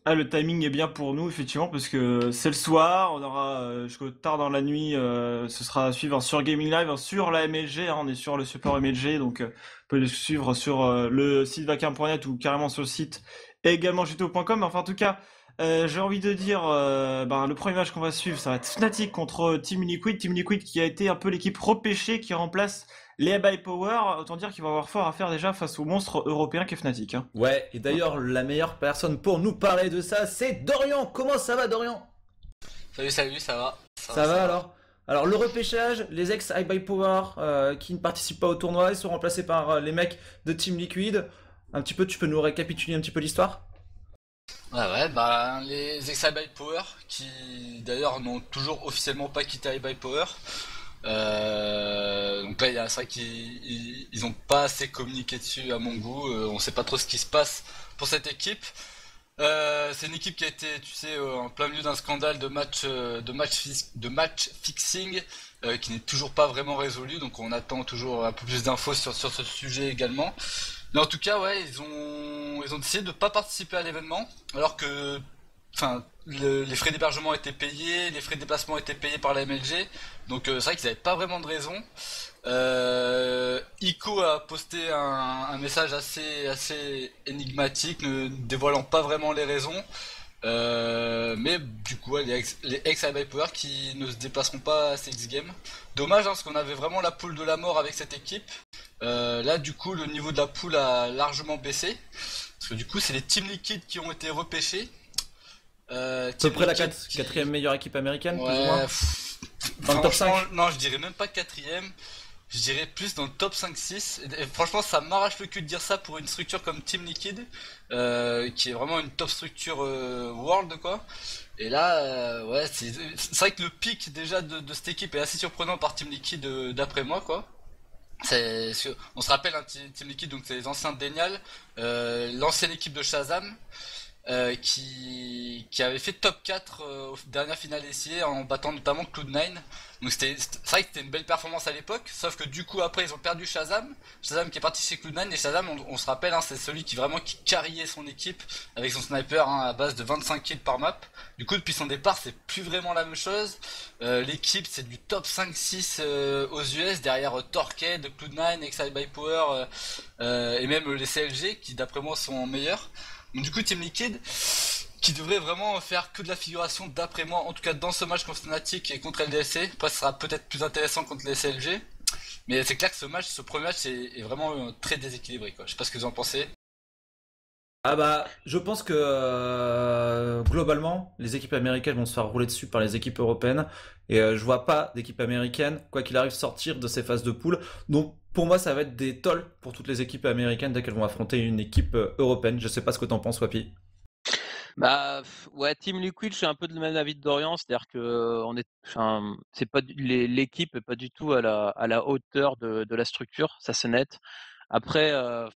Ah, le timing est bien pour nous, effectivement, parce que c'est le soir, on aura jusqu'au tard dans la nuit, ce sera à suivre sur Gaming Live, sur la MLG, hein, on est sur le support MLG, donc on peut le suivre sur le site vacarme.net ou carrément sur le site, et également gto.com. Enfin, en tout cas, j'ai envie de dire, le premier match qu'on va suivre, ça va être Fnatic contre Team Liquid qui a été un peu l'équipe repêchée qui remplace les By Power, autant dire qu'il va avoir fort à faire déjà face au monstre européen qu'est Fnatic, hein. Ouais, et d'ailleurs, la meilleure personne pour nous parler de ça, c'est Dorian. Comment ça va, Dorian? Salut, salut, ça va? Ça va, Ça ça va va. alors? Alors, le repêchage, les ex High by Power qui ne participent pas au tournoi, ils sont remplacés par les mecs de Team Liquid. Un petit peu, tu peux nous récapituler un petit peu l'histoire? Ouais, bah, les ex by Power, qui d'ailleurs n'ont toujours officiellement pas quitté by Power. Donc là, c'est vrai qu'ils ont pas assez communiqué dessus à mon goût. On sait pas trop ce qui se passe pour cette équipe. C'est une équipe qui a été, tu sais, en plein milieu d'un scandale de match fixing qui n'est toujours pas vraiment résolu. Donc on attend toujours un peu plus d'infos sur ce sujet également. Mais en tout cas, ouais, ils ont décidé de pas participer à l'événement, alors que, enfin, les frais d'hébergement étaient payés, les frais de déplacement étaient payés par la MLG, donc c'est vrai qu'ils n'avaient pas vraiment de raison. Ico a posté un message assez énigmatique, ne dévoilant pas vraiment les raisons. Mais du coup, ouais, les ex High Power qui ne se déplaceront pas à ces X Games. Dommage, hein, parce qu'on avait vraiment la poule de la mort avec cette équipe. Là, du coup, le niveau de la poule a largement baissé. Parce que du coup, c'est les Team Liquid qui ont été repêchés. À peu Team près la Liquid quatrième meilleure équipe américaine, plus ou Ouais, moins? Dans le top franchement, 5? non, je dirais même pas quatrième. Je dirais plus dans le top 5-6. Et franchement, ça m'arrache le cul de dire ça pour une structure comme Team Liquid, qui est vraiment une top structure world, quoi. Et là, ouais, c'est vrai que le pic déjà de cette équipe est assez surprenant par Team Liquid d'après moi, quoi. On se rappelle, hein, Team Liquid, donc c'est les anciens de Denial, l'ancienne équipe de Shazam, qui avait fait top 4 aux dernières finales essayées en battant notamment Cloud9. Donc c'est vrai que c'était une belle performance à l'époque, sauf que du coup après ils ont perdu Shazam qui est parti chez Cloud9, et Shazam on se rappelle, hein, c'est celui qui carriait son équipe avec son sniper, hein, à base de 25 kills par map. Du coup depuis son départ c'est plus vraiment la même chose. L'équipe c'est du top 5-6 aux US, derrière Torqued, Cloud9, Excite by Power, et même les CLG qui d'après moi sont meilleurs. Donc du coup Team Liquid qui devrait vraiment faire que de la figuration d'après moi, en tout cas dans ce match contre Fnatic et contre LDLC. Après ce sera peut-être plus intéressant contre les SLG. Mais c'est clair que ce premier match est vraiment très déséquilibré, quoi. Je sais pas ce que vous en pensez. Ah bah, je pense que globalement, les équipes américaines vont se faire rouler dessus par les équipes européennes. Et je vois pas d'équipe américaine, quoi qu'il arrive, sortir de ces phases de poule. Donc pour moi, ça va être des tolls pour toutes les équipes américaines dès qu'elles vont affronter une équipe européenne. Je sais pas ce que t'en penses, Wapi. Bah, ouais, Team Liquid, je suis un peu de même avis de Dorian, c'est-à-dire que enfin, c'est pas l'équipe est pas du tout à la hauteur de la structure, ça c'est net. Après,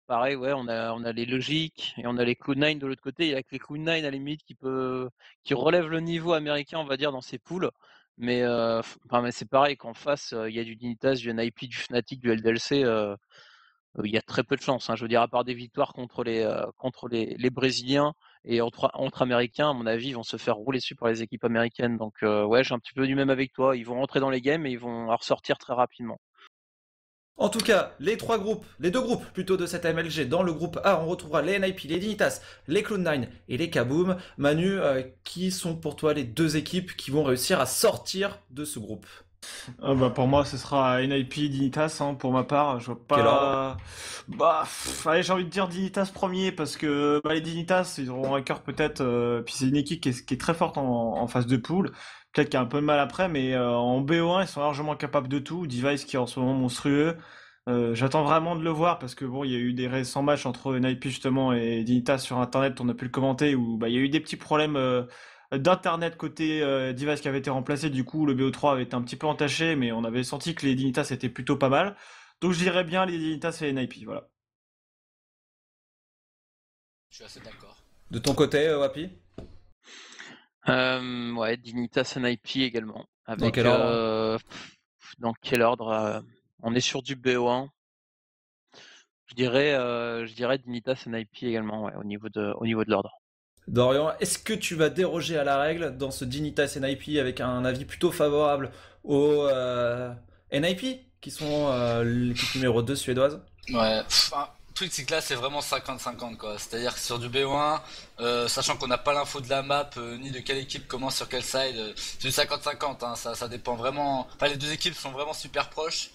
pareil, ouais, on a les logiques et on a les Cloud9 de l'autre côté. Il y a que les Cloud9 à la limite qui relèvent le niveau américain, on va dire, dans ces poules. Mais, enfin, mais c'est pareil qu'en face, il y a du Dignitas, du NIP, du Fnatic, du LDLC. Il y a très peu de chances, hein. Je veux dire, à part des victoires contre les Brésiliens et entre Américains, à mon avis, ils vont se faire rouler dessus par les équipes américaines. Donc, ouais, j'ai un petit peu du même avec toi. Ils vont rentrer dans les games et ils vont en ressortir très rapidement. En tout cas, les deux groupes plutôt de cette MLG. Dans le groupe A, on retrouvera les NIP, les Dignitas, les Cloud9 et les Kaboom. Manu, qui sont pour toi les deux équipes qui vont réussir à sortir de ce groupe? Pour moi, ce sera NIP Dignitas, hein, pour ma part. Je vois Quel ordre? pas. Allez, j'ai envie de dire Dignitas premier parce que les Dignitas, ils auront un cœur peut-être. Puis c'est une équipe qui est très forte en phase de poule. Peut-être qu'il y a un peu de mal après, mais en BO1, ils sont largement capables de tout. Device qui est en ce moment monstrueux. J'attends vraiment de le voir parce que bon, il y a eu des récents matchs entre NIP justement et Dignitas sur Internet, on a pu le commenter, où il y a eu des petits problèmes. D'internet côté device qui avait été remplacé, du coup le BO3 avait été un petit peu entaché, mais on avait senti que les Dignitas étaient plutôt pas mal. Donc je dirais bien les Dignitas et les NIP, voilà. Je suis assez d'accord. De ton côté, Wapi? Ouais, Dignitas NIP également. Dans Avec, quel ordre? dans quel ordre? On est sur du BO1. Je dirais Dignitas NIP également, ouais, au niveau de l'ordre. Dorian, est-ce que tu vas déroger à la règle dans ce Dignitas NIP avec un avis plutôt favorable aux NIP, qui sont l'équipe numéro 2 suédoise? Ouais, le truc c'est que là c'est vraiment 50-50 quoi. C'est-à-dire que sur du BO1, sachant qu'on n'a pas l'info de la map, ni de quelle équipe commence sur quel side, c'est du 50-50, hein, ça dépend vraiment. Enfin les deux équipes sont vraiment super proches.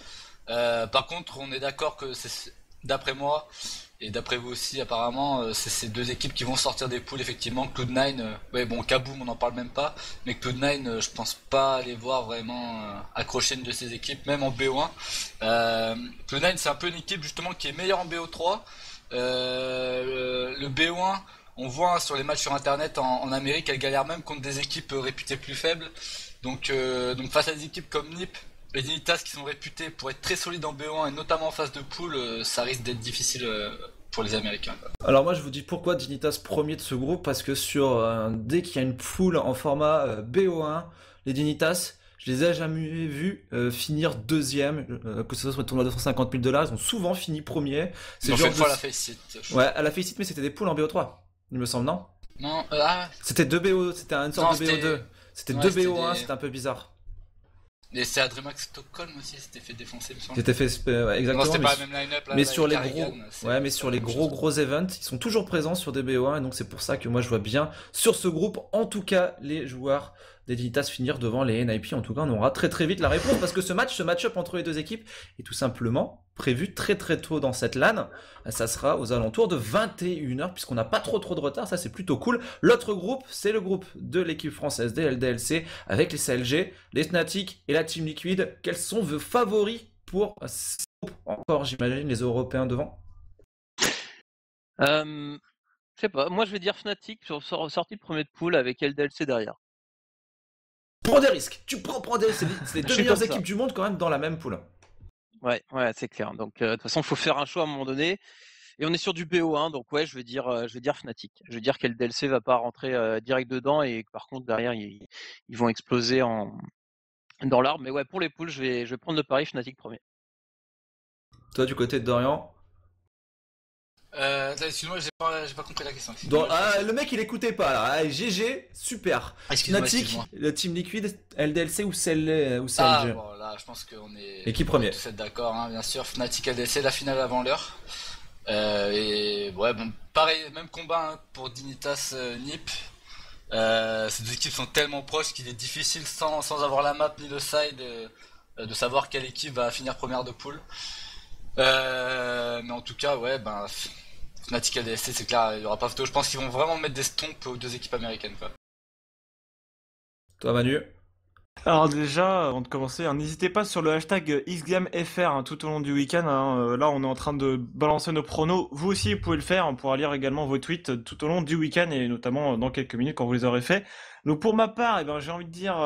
Par contre on est d'accord que c'est, d'après moi, et d'après vous aussi apparemment, c'est ces deux équipes qui vont sortir des poules effectivement. Cloud9, ouais bon Kaboom on n'en parle même pas, mais Cloud9 je pense pas les voir vraiment accrocher une de ces équipes, même en BO1. Cloud9 c'est un peu une équipe justement qui est meilleure en BO3. Le BO1, on voit hein, sur les matchs sur internet en Amérique, elle galère même contre des équipes réputées plus faibles. Donc face à des équipes comme NiP, les Dignitas qui sont réputés pour être très solides en BO1 et notamment en phase de poule, ça risque d'être difficile pour les Américains. Quoi. Alors moi je vous dis pourquoi Dignitas premier de ce groupe, parce que dès qu'il y a une poule en format BO1, les Dignitas, je les ai jamais vus finir deuxième, que ce soit sur le tournoi de 250 000 $, ils ont souvent fini premier. Ils ont fait une fois la Faceit. Ouais, à la Faceit, mais c'était des poules en BO3, il me semble, non? Non, C'était deux BO, c'était une sorte de BO2. C'était deux BO1, des... c'était un peu bizarre. Et c'est à DreamHack Stockholm aussi, c'était fait défoncer, me semble. C'était fait, ouais, exactement. Non, c'était pas la même line-up là. Mais là, sur les Carrigan, gros, ouais, mais sur les gros events, ils sont toujours présents sur des BO1 et donc c'est pour ça que moi je vois bien sur ce groupe, en tout cas, les joueurs des Dignitas finir devant les NIP. En tout cas, on aura très vite la réponse parce que ce match-up entre les deux équipes est tout simplement prévu très tôt dans cette LAN. Ça sera aux alentours de 21h puisqu'on n'a pas trop de retard, ça c'est plutôt cool. L'autre groupe, c'est le groupe de l'équipe française des LDLC avec les CLG, les Fnatic et la Team Liquid. Quels sont vos favoris pour ce groupe? Encore, j'imagine, les Européens devant? Je sais pas, moi je vais dire Fnatic sur sortie de premier de poule avec LDLC derrière. Prends des risques, prends des risques, c'est les deux Je suis meilleures comme ça. équipes du monde quand même dans la même poule. Ouais, c'est clair. Donc de toute façon, il faut faire un choix à un moment donné. Et on est sur du BO1, donc ouais, je vais dire Fnatic. Je vais dire qu'LDLC va pas rentrer direct dedans et que par contre derrière ils vont exploser dans l'arbre. Mais ouais, pour les poules, je vais prendre le pari Fnatic premier. Toi, du côté de Dorian? Excuse-moi, j'ai pas compris la question. Le mec il écoutait pas là. Ah, GG, super. Fnatic, le Team Liquid, LDLC ou CLG? Ah bon, là je pense qu'on est. Équipe première. Tous être d'accord, hein, bien sûr. Fnatic LDLC, la finale avant l'heure. Et ouais, bon, pareil, même combat hein, pour Dignitas NiP. Ces deux équipes sont tellement proches qu'il est difficile sans avoir la map ni le side de savoir quelle équipe va finir première de poule. Mais en tout cas, ouais, ben Fnatic LDLC, c'est clair, il y aura pas photo. Je pense qu'ils vont vraiment mettre des stompes aux deux équipes américaines, quoi. Toi, Manu? Alors déjà, avant de commencer, hein, n'hésitez pas sur le hashtag XGameFR hein, tout au long du week-end. Hein, là, on est en train de balancer nos pronos. Vous aussi, vous pouvez le faire. On pourra lire également vos tweets tout au long du week-end et notamment dans quelques minutes quand vous les aurez faits. Donc pour ma part, eh ben, j'ai envie de dire,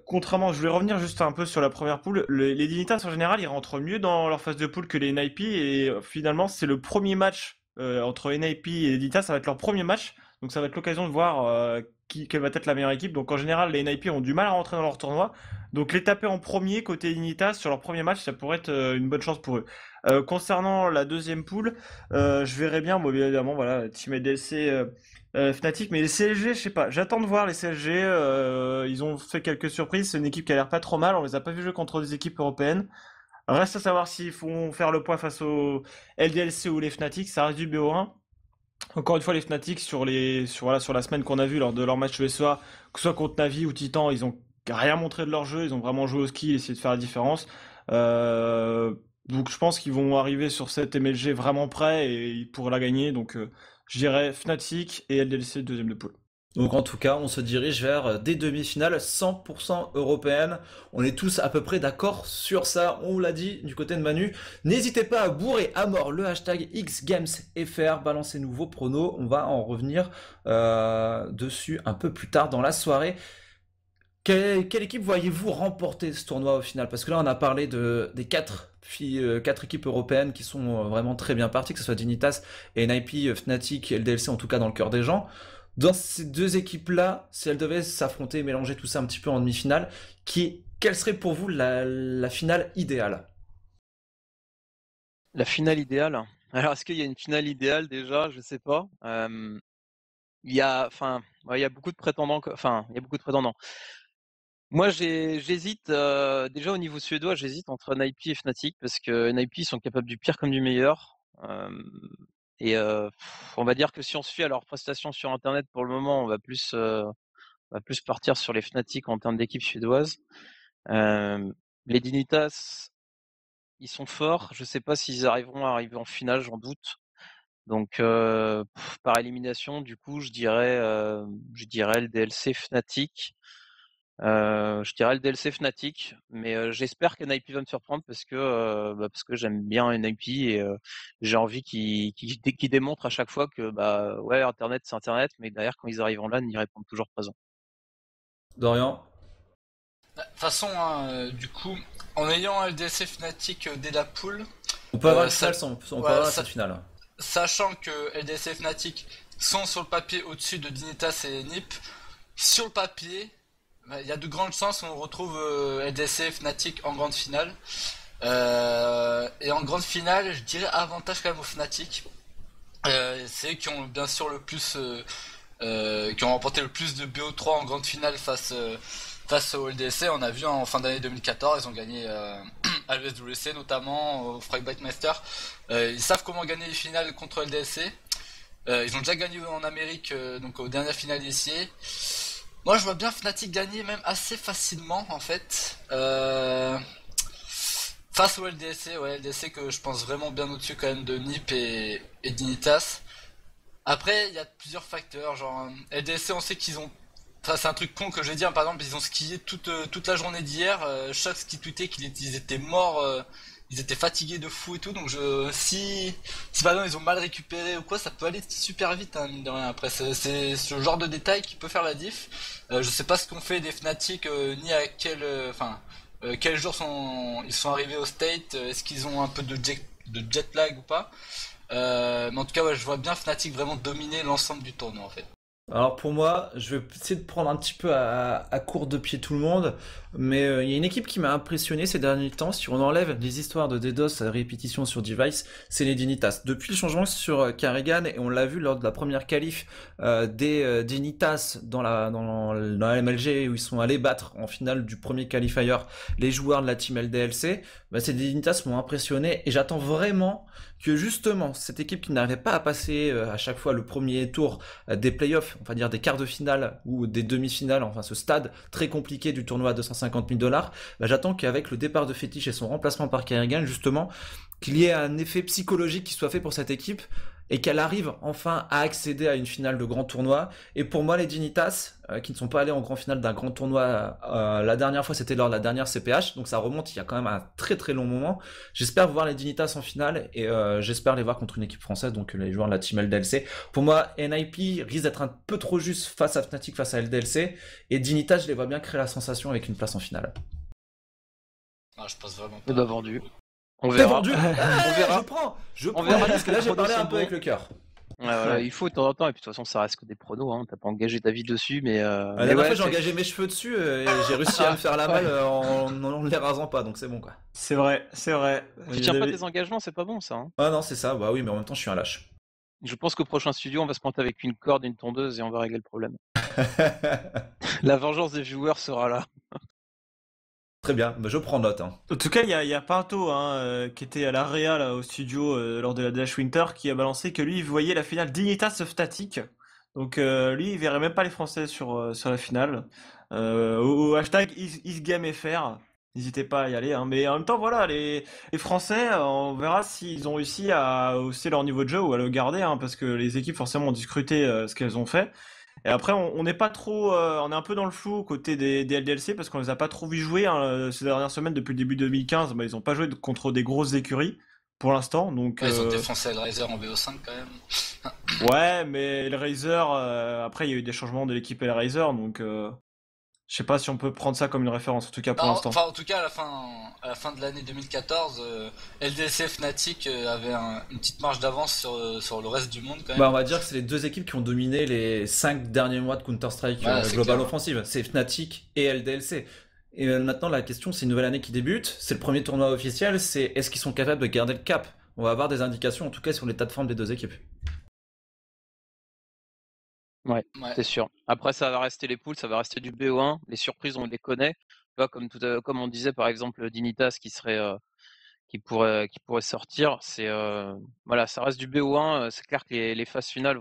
contrairement, je voulais revenir juste un peu sur la première poule. Les Dignitas en général, ils rentrent mieux dans leur phase de poule que les NIP et finalement, c'est le premier match entre NIP et les Dignitas. Ça va être leur premier match. Donc ça va être l'occasion de voir quelle va être la meilleure équipe. Donc en général, les NIP ont du mal à rentrer dans leur tournoi. Donc les taper en premier côté Dignitas sur leur premier match, ça pourrait être une bonne chance pour eux. Concernant la deuxième poule, je verrais bien, bon, évidemment, voilà, Team LDLC, Fnatic, mais les CLG, je sais pas. J'attends de voir les CLG. Ils ont fait quelques surprises. C'est une équipe qui a l'air pas trop mal. On les a pas vu jouer contre des équipes européennes. Reste à savoir s'ils font faire le point face aux LDLC ou les Fnatic. Ça reste du BO1. Encore une fois, les Fnatic sur la semaine qu'on a vue lors de leur match ESEA, que ce soit contre Navi ou Titan, ils ont rien montré de leur jeu, ils ont vraiment joué au ski et essayé de faire la différence. Euh, donc je pense qu'ils vont arriver sur cette MLG vraiment prêts et ils pourraient la gagner. Donc je dirais Fnatic et LDLC deuxième de poule. Donc en tout cas, on se dirige vers des demi-finales 100% européennes. On est tous à peu près d'accord sur ça, on l'a dit du côté de Manu. N'hésitez pas à bourrer à mort le hashtag XGamesFR, balancez-nous vos pronos, on va en revenir dessus un peu plus tard dans la soirée. Quelle équipe voyez-vous remporter ce tournoi au final? Parce que là on a parlé des quatre équipes européennes qui sont vraiment très bien parties, que ce soit Dignitas, NIP, Fnatic, LDLC en tout cas dans le cœur des gens. Dans ces deux équipes-là, si elles devaient s'affronter et mélanger tout ça un petit peu en demi-finale, quelle serait pour vous la finale idéale? La finale idéale. Alors est-ce qu'il y a une finale idéale déjà? Je sais pas. il y a beaucoup de prétendants, il y a beaucoup de prétendants. Moi, j'hésite, déjà au niveau suédois, j'hésite entre NiP et Fnatic parce que NiP ils sont capables du pire comme du meilleur. Et on va dire que si on se fie à leurs prestations sur internet pour le moment, on va plus partir sur les Fnatic en termes d'équipe suédoise. Les Dignitas, ils sont forts. Je sais pas s'ils arriveront à arriver en finale, j'en doute. Donc par élimination, du coup, je dirais le DLC Fnatic. Je dirais le DLC Fnatic, mais j'espère que NiP va me surprendre parce que j'aime bien NiP et j'ai envie qu'ils démontrent à chaque fois que bah ouais, Internet c'est Internet, mais derrière quand ils arrivent en LAN, ils répondent toujours présent. Dorian? De toute façon, hein, du coup, en ayant LDC Fnatic dès la poule, On peut avoir une ça, finale on peut ouais, avoir ça- cette finale. sachant que LDC Fnatic sont sur le papier au-dessus de Dignitas et NiP, sur le papier, bah, il y a de grandes chances qu'on retrouve LDC Fnatic en grande finale. Et en grande finale, je dirais avantage quand même aux Fnatic. C'est eux qui ont bien sûr le plus, qui ont remporté le plus de BO3 en grande finale face au LDC. On a vu en fin d'année 2014, ils ont gagné à l'USWC notamment, au Frostbite Master. Ils savent comment gagner les finales contre LDC. Ils ont déjà gagné en Amérique, donc aux dernières finales ici. Moi, je vois bien Fnatic gagner même assez facilement en fait. Face au LDC, ouais, LDC que je pense vraiment bien au-dessus quand même de NiP et Dignitas. Après, il y a plusieurs facteurs, genre LDC, on sait qu'ils ont. Enfin, c'est un truc con que je vais dire, par exemple, ils ont skié toute la journée d'hier. Chaque ski tweetait qu'ils étaient morts, ils étaient fatigués de fou et tout. Donc, si par exemple ils ont mal récupéré ou quoi, ça peut aller super vite, hein, mine de rien. Après, c'est ce genre de détail qui peut faire la diff. Je sais pas ce qu'on fait des Fnatic, ni à quel jour ils sont arrivés au state. Est-ce qu'ils ont un peu de jet lag ou pas? Mais en tout cas, ouais, je vois bien Fnatic vraiment dominer l'ensemble du tournoi en fait. Alors pour moi, je vais essayer de prendre un petit peu à court de pied tout le monde, mais il y a une équipe qui m'a impressionné ces derniers temps. Si on enlève les histoires de DDoS à répétition sur device, c'est les Dignitas. Depuis le changement sur Karrigan, et on l'a vu lors de la première qualif des Dignitas dans la MLG où ils sont allés battre en finale du premier qualifier les joueurs de la team LDLC, bah, ces Dignitas m'ont impressionné et j'attends vraiment que justement cette équipe qui n'arrivait pas à passer à chaque fois le premier tour des playoffs, on va dire des quarts de finale ou des demi-finales, enfin ce stade très compliqué du tournoi à 250 000 $, bah, j'attends qu'avec le départ de Fétiche et son remplacement par Kerrigan, justement, qu'il y ait un effet psychologique qui soit fait pour cette équipe et qu'elle arrive enfin à accéder à une finale de grand tournoi. Et pour moi, les Dignitas, qui ne sont pas allés en grand finale d'un grand tournoi, la dernière fois c'était lors de la dernière CPH, donc ça remonte il y a quand même un très très long moment. J'espère voir les Dignitas en finale et j'espère les voir contre une équipe française, donc les joueurs de la team LDLC. Pour moi, NIP risque d'être un peu trop juste face à Fnatic, face à LDLC, et Dignitas, je les vois bien créer la sensation avec une place en finale. Ah, je pense vraiment Et pas. bah vendu. On T'es verra. vendu. On verra. Je prends, On verra parce que là si j'ai les parlé pronos un sont peu avec bons. le cœur. Ouais, voilà, il faut de temps en temps, et puis de toute façon ça reste que des pronos, hein. T'as pas engagé ta vie dessus, La mais dernière ouais, fois j'ai engagé mes cheveux dessus et j'ai réussi à me faire la malle en ne les rasant pas, donc c'est bon quoi. C'est vrai, c'est vrai. tu tiens pas tes engagements, c'est pas bon ça, hein. Ah non, c'est ça, bah oui, mais en même temps je suis un lâche. Je pense qu'au prochain studio, on va se pointer avec une corde, une tondeuse et on va régler le problème. La vengeance des viewers sera là. Très bien, bah, je prends note. Hein. En tout cas, il y a Pinto hein, qui était à l'Area là, au studio lors de la Dash Winter qui a balancé que lui il voyait la finale Dignitas Fnatic. Donc lui il verrait même pas les Français sur la finale. Au hashtag IsGameFR. N'hésitez pas à y aller. Hein. Mais en même temps, voilà, les Français, on verra s'ils ont réussi à hausser leur niveau de jeu ou à le garder, hein, parce que les équipes forcément ont discuté ce qu'elles ont fait. Et après, on n'est pas trop, on est un peu dans le flou côté des LDLC parce qu'on les a pas trop vu jouer hein, ces dernières semaines depuis le début 2015. Bah, ils ont pas joué contre des grosses écuries pour l'instant, donc Ouais, ils ont défoncé Hellraiser en BO5 quand même. ouais, mais Hellraiser, après il y a eu des changements de l'équipe Hellraiser, donc je sais pas si on peut prendre ça comme une référence en tout cas pour Non, l'instant. enfin, en tout cas, à la fin de l'année 2014, LDC et Fnatic avaient une petite marge d'avance sur le reste du monde quand même. Bah on va dire que c'est les deux équipes qui ont dominé les 5 derniers mois de Counter-Strike Ouais, c'est Global clair. Offensive. C'est Fnatic et LDLC. Et maintenant la question, c'est une nouvelle année qui débute, c'est le premier tournoi officiel, c'est est-ce qu'ils sont capables de garder le cap? On va avoir des indications en tout cas sur l'état de forme des deux équipes. Ouais, Ouais. c'est sûr. Après, ça va rester les poules, ça va rester du BO1. Les surprises, on les connaît. Tu vois, comme on disait, par exemple, Dignitas qui pourrait sortir. Voilà, ça reste du BO1. C'est clair que les phases finales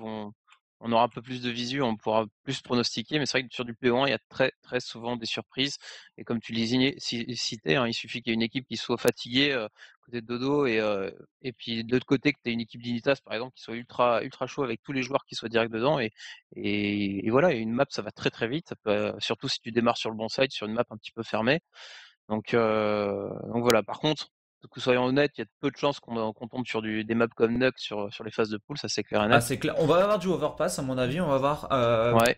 on aura un peu plus de visu, on pourra plus pronostiquer. Mais c'est vrai que sur du BO1, il y a très très souvent des surprises. Et comme tu les citais, hein, il suffit qu'il y ait une équipe qui soit fatiguée côté de Dodo et puis de l'autre côté que tu aies une équipe d'Unitas par exemple qui soit ultra ultra chaud avec tous les joueurs qui soient direct dedans et voilà. Et une map, ça va très très vite. Ça peut, surtout si tu démarres sur le bon side, sur une map un petit peu fermée. Donc voilà. Par contre, que soyons honnêtes, il y a peu de chances qu'on tombe sur des maps comme Nuck sur les phases de poule, ça c'est clair et Ah, net. c'est clair. On va avoir du overpass, à mon avis. On va avoir Ouais,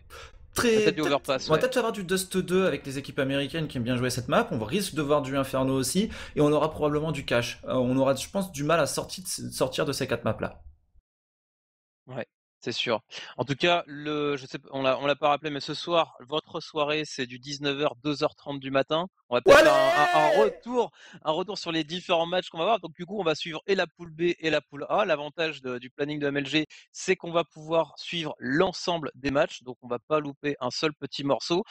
peut-être du overpass, on va ouais. peut-être avoir du Dust 2 avec les équipes américaines qui aiment bien jouer cette map. On risque de voir du Inferno aussi. Et on aura probablement du cash. On aura, je pense, du mal à sortir de ces 4 maps là. Ouais, c'est sûr. En tout cas, je sais, on l'a pas rappelé, mais ce soir, votre soirée, c'est du 19h, 2h30 du matin. On va peut-être faire un retour sur les différents matchs qu'on va voir. Donc, du coup, on va suivre et la poule B et la poule A. L'avantage du planning de MLG, c'est qu'on va pouvoir suivre l'ensemble des matchs. Donc, on va pas louper un seul petit morceau.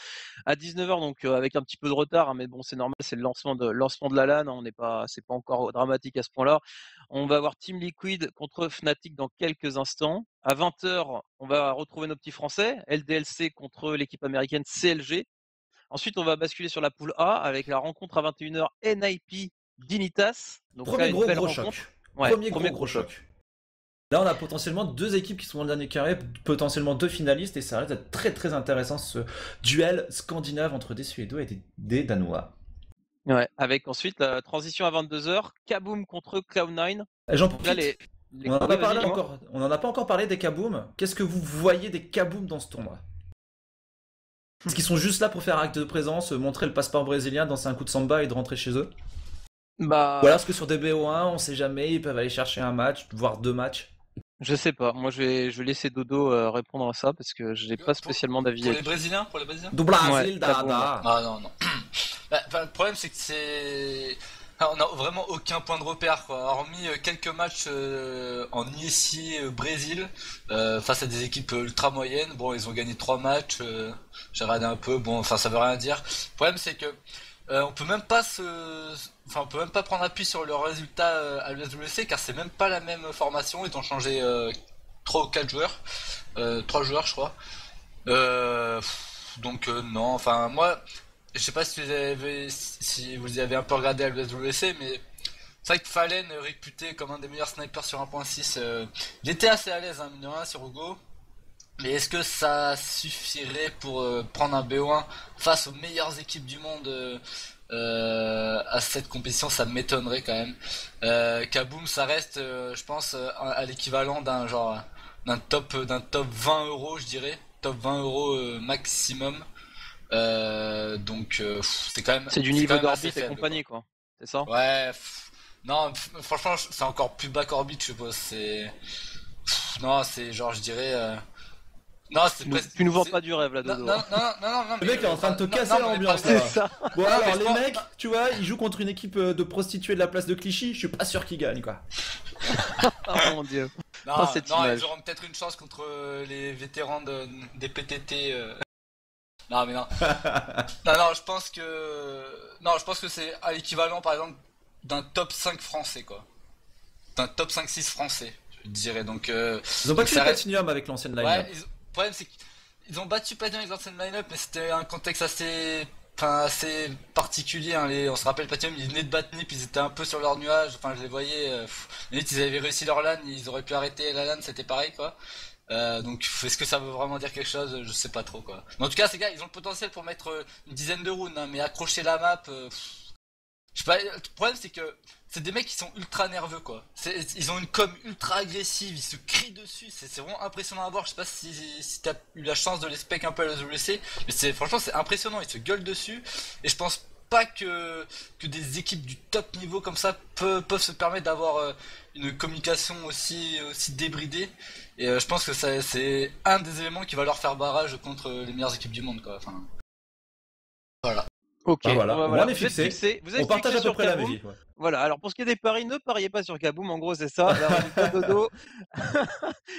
À 19h, donc avec un petit peu de retard, hein, mais bon, c'est normal, c'est le lancement de la LAN, hein, c'est pas encore dramatique à ce point-là. On va avoir Team Liquid contre Fnatic dans quelques instants. À 20h, on va retrouver nos petits Français, LDLC contre l'équipe américaine CLG. Ensuite, on va basculer sur la poule A avec la rencontre à 21h NIP Dignitas. Donc là, Premier une gros belle gros rencontre. choc. Ouais, Premier premier gros gros choc. choc. Là, on a potentiellement 2 équipes qui sont dans le dernier carré, potentiellement 2 finalistes, et ça risque d'être très très intéressant ce duel scandinave entre des Suédois et des Danois. Ouais, avec ensuite la transition à 22h, Kaboom contre Cloud9. J'en Donc là, profite. On en a Oui, pas vas-y, parlé dis-moi. encore. On en a pas encore parlé des Kaboom. Qu'est-ce que vous voyez des Kaboom dans ce tournoi? Est-ce qu'ils sont juste là pour faire acte de présence, montrer le passeport brésilien, danser un coup de samba et de rentrer chez eux? Ou alors Bah, est-ce que sur des BO1, on sait jamais, ils peuvent aller chercher un match, voire 2 matchs? je sais pas. Moi, je vais laisser Dodo répondre à ça parce que j'ai pas Pour, spécialement d'avis pour les là-dessus. Brésiliens, pour les Brésiliens. Do Ouais, Brasil, Kaboom. dada. Ah non, non. Bah, enfin, le problème, c'est que on n'a vraiment aucun point de repère, quoi. Hormis quelques matchs en ISI Brésil face à des équipes ultra moyennes. Bon, ils ont gagné 3 matchs. J'ai regardé un peu. Bon, enfin, ça veut rien dire. Le problème, c'est que on peut même pas on peut même pas prendre appui sur leurs résultats à l'USWC car c'est même pas la même formation. Ils ont changé 3 ou 4 joueurs, 3 joueurs, je crois. Donc non, enfin moi, je sais pas si vous avez un peu regardé à l'USWC, mais c'est vrai que Fallen, réputé comme un des meilleurs snipers sur 1.6, il était assez à l'aise, hein, mine de rien, sur Hugo. Mais est-ce que ça suffirait pour prendre un BO1 face aux meilleures équipes du monde à cette compétition? Ça m'étonnerait quand même. Kaboom, ça reste, je pense, à l'équivalent d'un top 20 euros, je dirais. Top 20 euros maximum. Donc C'est du c'est quand niveau même assez d'orbite et faible, quoi. compagnie, quoi. C'est ça? Ouais, non, franchement, c'est encore plus bas qu'Orbit, je suppose. Non, c'est genre, je dirais. Non, c'est Tu nous, presque. tu nous vends pas du rêve là, Non, Dodo, non, hein. non, non, non, non, Le mais. mec est en train de te Non, casser non, mais l'ambiance C'est là. ça. Bon Non, alors mais je les pense- mecs, tu vois, ils jouent contre une équipe de prostituées de la place de Clichy, je suis pas sûr qu'ils gagnent quoi. Oh mon dieu. Non, Oh, cette non, image. ils auront peut-être une chance contre les vétérans des PTT. Non, mais non. Non, non, je pense que. Non, je pense que c'est à l'équivalent, par exemple, d'un top 5 français, quoi. D'un top 5-6 français, je dirais. Donc, Ils ont donc battu ça le reste. Platinum avec l'ancienne line-up. Ouais, le problème, c'est qu'ils ont battu pas bien avec l'ancienne line-up, mais c'était un contexte assez particulier, hein. On se rappelle, Platinum, ils venaient de battre Nip, ils étaient un peu sur leur nuage. Enfin, je les voyais. Limite, ils avaient réussi leur LAN, ils auraient pu arrêter la LAN, c'était pareil, quoi. Donc, est-ce que ça veut vraiment dire quelque chose? Je sais pas trop, quoi. Mais en tout cas, ces gars, ils ont le potentiel pour mettre une dizaine de rounds, hein, mais accrocher la map. Je sais pas, le problème c'est que c'est des mecs qui sont ultra nerveux, quoi. Ils ont une com ultra agressive, ils se crient dessus, c'est vraiment impressionnant à voir. Je sais pas si t'as eu la chance de les spec un peu à la WC, mais franchement c'est impressionnant, ils se gueulent dessus. Et je pense pas que des équipes du top niveau comme ça peuvent se permettre d'avoir une communication aussi débridée. Et je pense que c'est un des éléments qui va leur faire barrage contre les meilleures équipes du monde, quoi. Enfin, voilà. Ok, Ah, voilà, bon, bah, au voilà. moins on est Vous êtes fixé. fixés, vous êtes On partage fixés à peu sur près la Kaboom. vie. Ouais. Voilà, alors pour ce qui est des paris, ne pariez pas sur Kaboom, en gros c'est ça, les résultats dodo.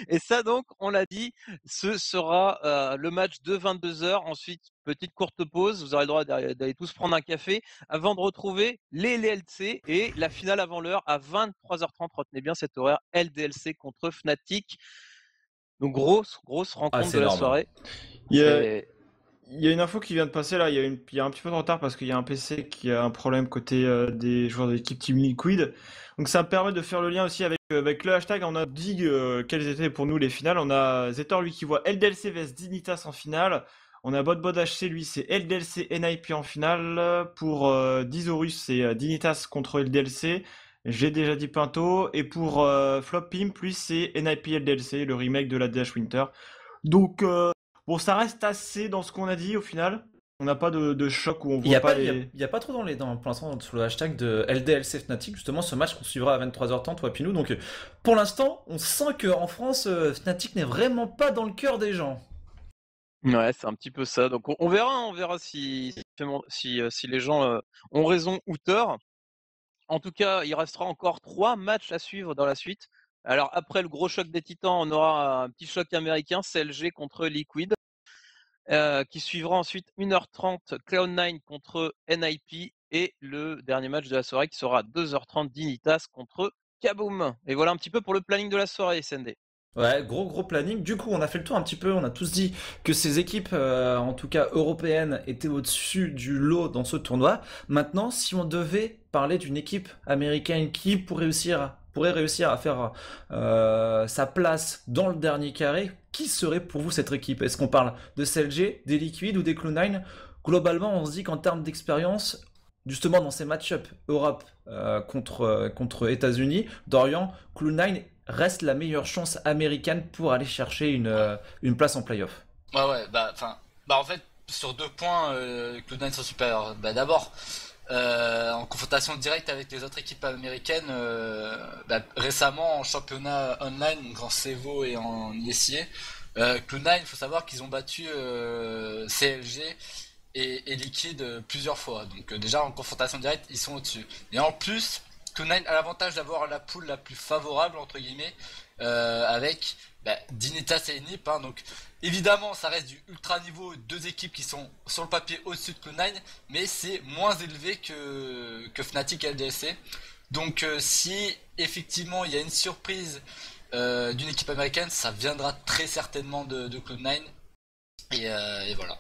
Et ça donc, on l'a dit, ce sera le match de 22h. Ensuite, petite courte pause, vous aurez le droit d'aller tous prendre un café avant de retrouver les LDLC et la finale avant l'heure à 23h30. Retenez bien cet horaire, LDLC contre Fnatic. Donc grosse Ah, rencontre c'est de la énorme. soirée. Il y a, Et il y a une info qui vient de passer là, il y a un petit peu de retard parce qu'il y a un PC qui a un problème côté des joueurs de l'équipe Team Liquid. Donc ça me permet de faire le lien aussi avec le hashtag. On a dit quelles étaient pour nous les finales. On a Zetor lui qui voit LDLC vs Dignitas en finale. On a BotBot HC lui c'est LDLC NIP en finale. Pour Dizorus c'est Dignitas contre LDLC. J'ai déjà dit Pinto. Et pour Flop Pimp lui c'est NIP LDLC, le remake de la DH Winter. Donc bon, ça reste assez dans ce qu'on a dit au final. On n'a pas de choc où on Il n'y voit a, pas pas- il y a, les. il y a pas trop pour l'instant sur le hashtag de LDLC Fnatic, justement ce match qu'on suivra à 23h30, toi Pinou. Donc pour l'instant, on sent qu'en France, Fnatic n'est vraiment pas dans le cœur des gens. ouais, c'est un petit peu ça. Donc on verra si les gens ont raison ou tort. En tout cas, il restera encore 3 matchs à suivre dans la suite. Alors après le gros choc des Titans, on aura un petit choc américain, CLG contre Liquid, qui suivra ensuite 1h30 Cloud9 contre NIP et le dernier match de la soirée qui sera 2h30 Dignitas contre Kaboom. Et voilà un petit peu pour le planning de la soirée, SND. Ouais, gros planning. Du coup, on a fait le tour un petit peu. On a tous dit que ces équipes, en tout cas européennes, étaient au-dessus du lot dans ce tournoi. Maintenant, si on devait parler d'une équipe américaine qui pourrait réussir à faire sa place dans le dernier carré, qui serait pour vous cette équipe? Est-ce qu'on parle de CLG, des Liquid ou des Cloud9? Globalement, on se dit qu'en termes d'expérience, justement dans ces match-up Europe contre États-Unis, Dorian, Cloud9 reste la meilleure chance américaine pour aller chercher une place en playoff. Ouais, bah en fait, sur 2 points, Cloud9 sont supérieurs. Bah d'abord, en confrontation directe avec les autres équipes américaines, récemment en championnat online, donc en CEVO et en ISIA, Cloud9, il faut savoir qu'ils ont battu CLG et Liquid plusieurs fois. Donc déjà en confrontation directe, ils sont au-dessus. Et en plus, Cloud9 a l'avantage d'avoir la poule la plus favorable entre guillemets avec Dignitas et Nip. Hein, donc évidemment, ça reste du ultra niveau, 2 équipes qui sont sur le papier au-dessus de Cloud9, mais c'est moins élevé que Fnatic et LDLC. Donc si effectivement il y a une surprise d'une équipe américaine, ça viendra très certainement de Cloud9. Et voilà.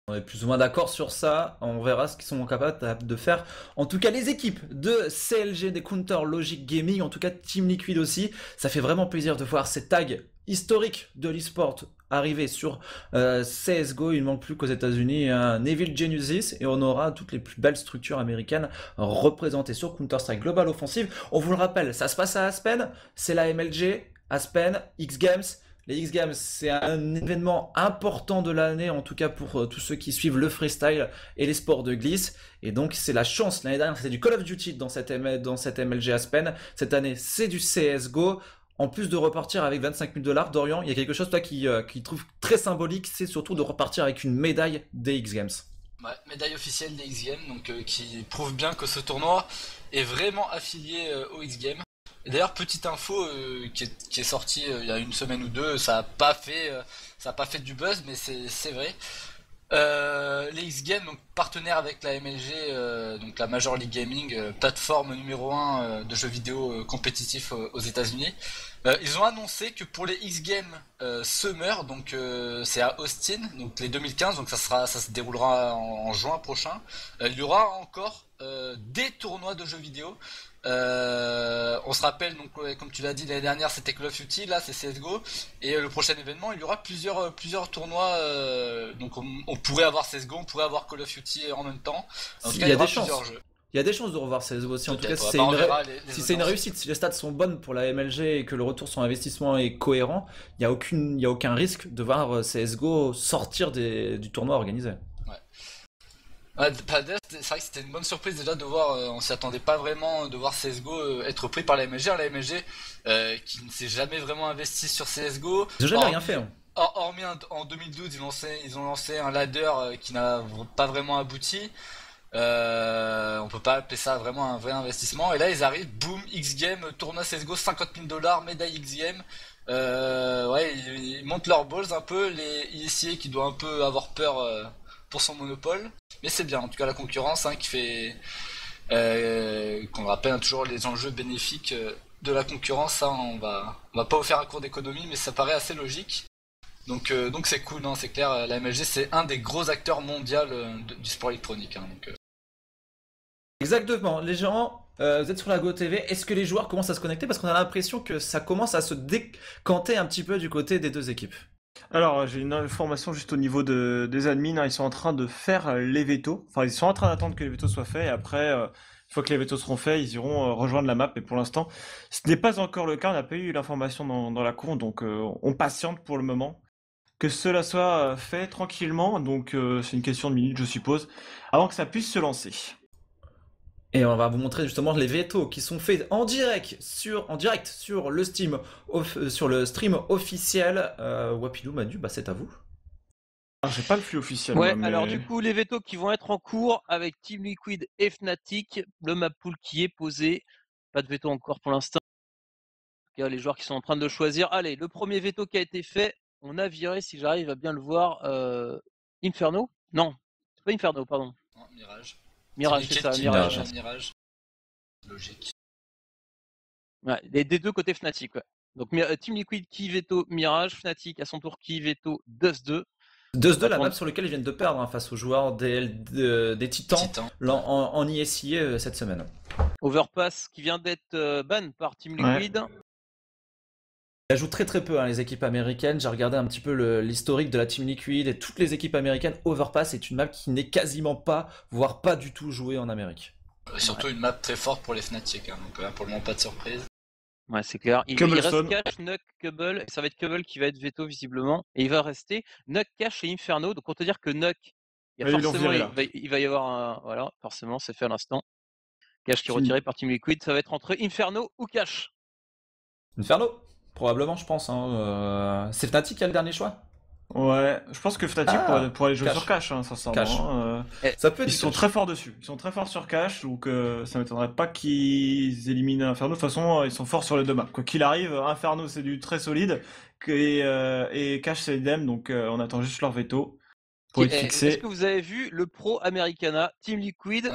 On est plus ou moins d'accord sur ça. On verra ce qu'ils sont capables de faire. En tout cas, les équipes de CLG, des Counter Logic Gaming, en tout cas Team Liquid aussi. Ça fait vraiment plaisir de voir ces tags historiques de l'esport arriver sur CSGO. Il ne manque plus qu'aux États-Unis un Evil Geniuses et on aura toutes les plus belles structures américaines représentées sur Counter-Strike Global Offensive. On vous le rappelle, ça se passe à Aspen. C'est la MLG, Aspen, X Games. Les X Games, c'est un événement important de l'année, en tout cas pour tous ceux qui suivent le freestyle et les sports de glisse. Et donc, c'est la chance. L'année dernière, c'était du Call of Duty dans cette MLG Aspen. Cette année, c'est du CSGO. En plus de repartir avec 25 000 $, Dorian, il y a quelque chose toi qui trouve très symbolique, c'est surtout de repartir avec une médaille des X Games. Ouais, médaille officielle des X Games, donc qui prouve bien que ce tournoi est vraiment affilié aux X Games. Et d'ailleurs, petite info qui est sortie il y a une semaine ou deux, ça a pas fait du buzz, mais c'est vrai. Les X Games, donc partenaire avec la MLG, donc la Major League Gaming, plateforme numéro 1 de jeux vidéo compétitifs aux États-Unis. Ils ont annoncé que pour les X Games Summer, donc c'est à Austin, donc les 2015, donc ça se déroulera en juin prochain. Il y aura encore des tournois de jeux vidéo. On se rappelle donc comme tu l'as dit l'année dernière c'était Call of Duty, là c'est CSGO et le prochain événement il y aura plusieurs tournois, donc on pourrait avoir CSGO, on pourrait avoir Call of Duty en même temps. En tout cas, il y aura plusieurs jeux. Il y a des chances de revoir CSGO aussi. En tout cas, Peut-être, si on verra si c'est une réussite, si les stats sont bonnes pour la MLG et que le retour sur investissement est cohérent, il n'y a aucun risque de voir CSGO sortir du tournoi organisé. Ouais, c'est vrai que c'était une bonne surprise déjà de voir, on s'y attendait pas vraiment de voir CSGO être pris par la MLG, la MLG qui ne s'est jamais vraiment investi sur CSGO. Ils n'ont jamais rien fait. Hein. hormis en 2012, ils ont lancé un ladder qui n'a pas vraiment abouti. On peut pas appeler ça vraiment un vrai investissement. Et là, ils arrivent, boum, X Games, tournoi CSGO, 50 000 $, médaille X Games. Ouais, ils montent leurs balls un peu. Les initiés qui doivent un peu avoir peur pour son monopole. Mais c'est bien, en tout cas, la concurrence qui fait. Qu'on rappelle toujours les enjeux bénéfiques de la concurrence. On va pas vous faire un cours d'économie, mais ça paraît assez logique. Donc c'est cool, non, c'est clair. La MLG, c'est un des gros acteurs mondiaux du sport électronique. Exactement, les gens, vous êtes sur la Go TV, est-ce que les joueurs commencent à se connecter? Parce qu'on a l'impression que ça commence à se décanter un petit peu du côté des deux équipes. Alors, j'ai une information juste au niveau des admins, ils sont en train de faire les vétos. Enfin, ils sont en train d'attendre que les vétos soient faits, et après, une fois que les vétos seront faits, ils iront rejoindre la map, et pour l'instant, ce n'est pas encore le cas, on n'a pas eu l'information dans la cour, donc on patiente pour le moment. Que cela soit fait tranquillement, donc c'est une question de minutes, je suppose, avant que ça puisse se lancer. Et on va vous montrer justement les vétos qui sont faits en direct sur le sur le stream officiel. Wapidou, Manu, bah c'est à vous. Alors, j'ai pas le flux officiel, Ouais, moi, mais... alors du coup, les vétos qui vont être en cours avec Team Liquid et Fnatic, le map pool qui est posé. Pas de veto encore pour l'instant. Il y a les joueurs qui sont en train de choisir. Allez, le premier veto qui a été fait, on a viré, si j'arrive à bien le voir, Inferno. Non, c'est pas Inferno, pardon. Non, Mirage. Mirage, c'est ça, Mirage. Mirage. Logique. Ouais, des deux côtés Fnatic, ouais. Donc Team Liquid qui veto Mirage, Fnatic à son tour qui veto Dust 2. 2-2, la map sur laquelle ils viennent de perdre face aux joueurs des Titans en ISIA cette semaine. Overpass qui vient d'être ban par Team Liquid. Ouais. Elle joue très très peu, les équipes américaines. J'ai regardé un petit peu l'historique de la Team Liquid et toutes les équipes américaines. Overpass est une map qui n'est quasiment pas, voire pas du tout jouée en Amérique. Surtout une map très forte pour les Fnatic, donc pour le moment pas de surprise. Ouais, c'est clair. Il reste Cash, Nuck, Cubble, et ça va être Cubble qui va être veto visiblement. Et il va rester Nuck, Cash et Inferno. Donc on peut dire que Nuck, il va y avoir un... Voilà, forcément, c'est fait à l'instant. Cash qui est retiré par Team Liquid, ça va être entre Inferno ou Cash. Inferno, probablement, je pense. C'est Fnatic qui a le dernier choix. Ouais, je pense que Fnatic pourrait aller jouer sur Cash, sincèrement. Ça peut être ils sont très forts dessus. Ils sont très forts sur Cash, donc ça m'étonnerait pas qu'ils éliminent Inferno. De toute façon, ils sont forts sur les deux maps. Quoi qu'il arrive, Inferno c'est du très solide, et Cash c'est idem, donc on attend juste leur veto pour être fixé. Est-ce que vous avez vu le Pro Americana Team Liquid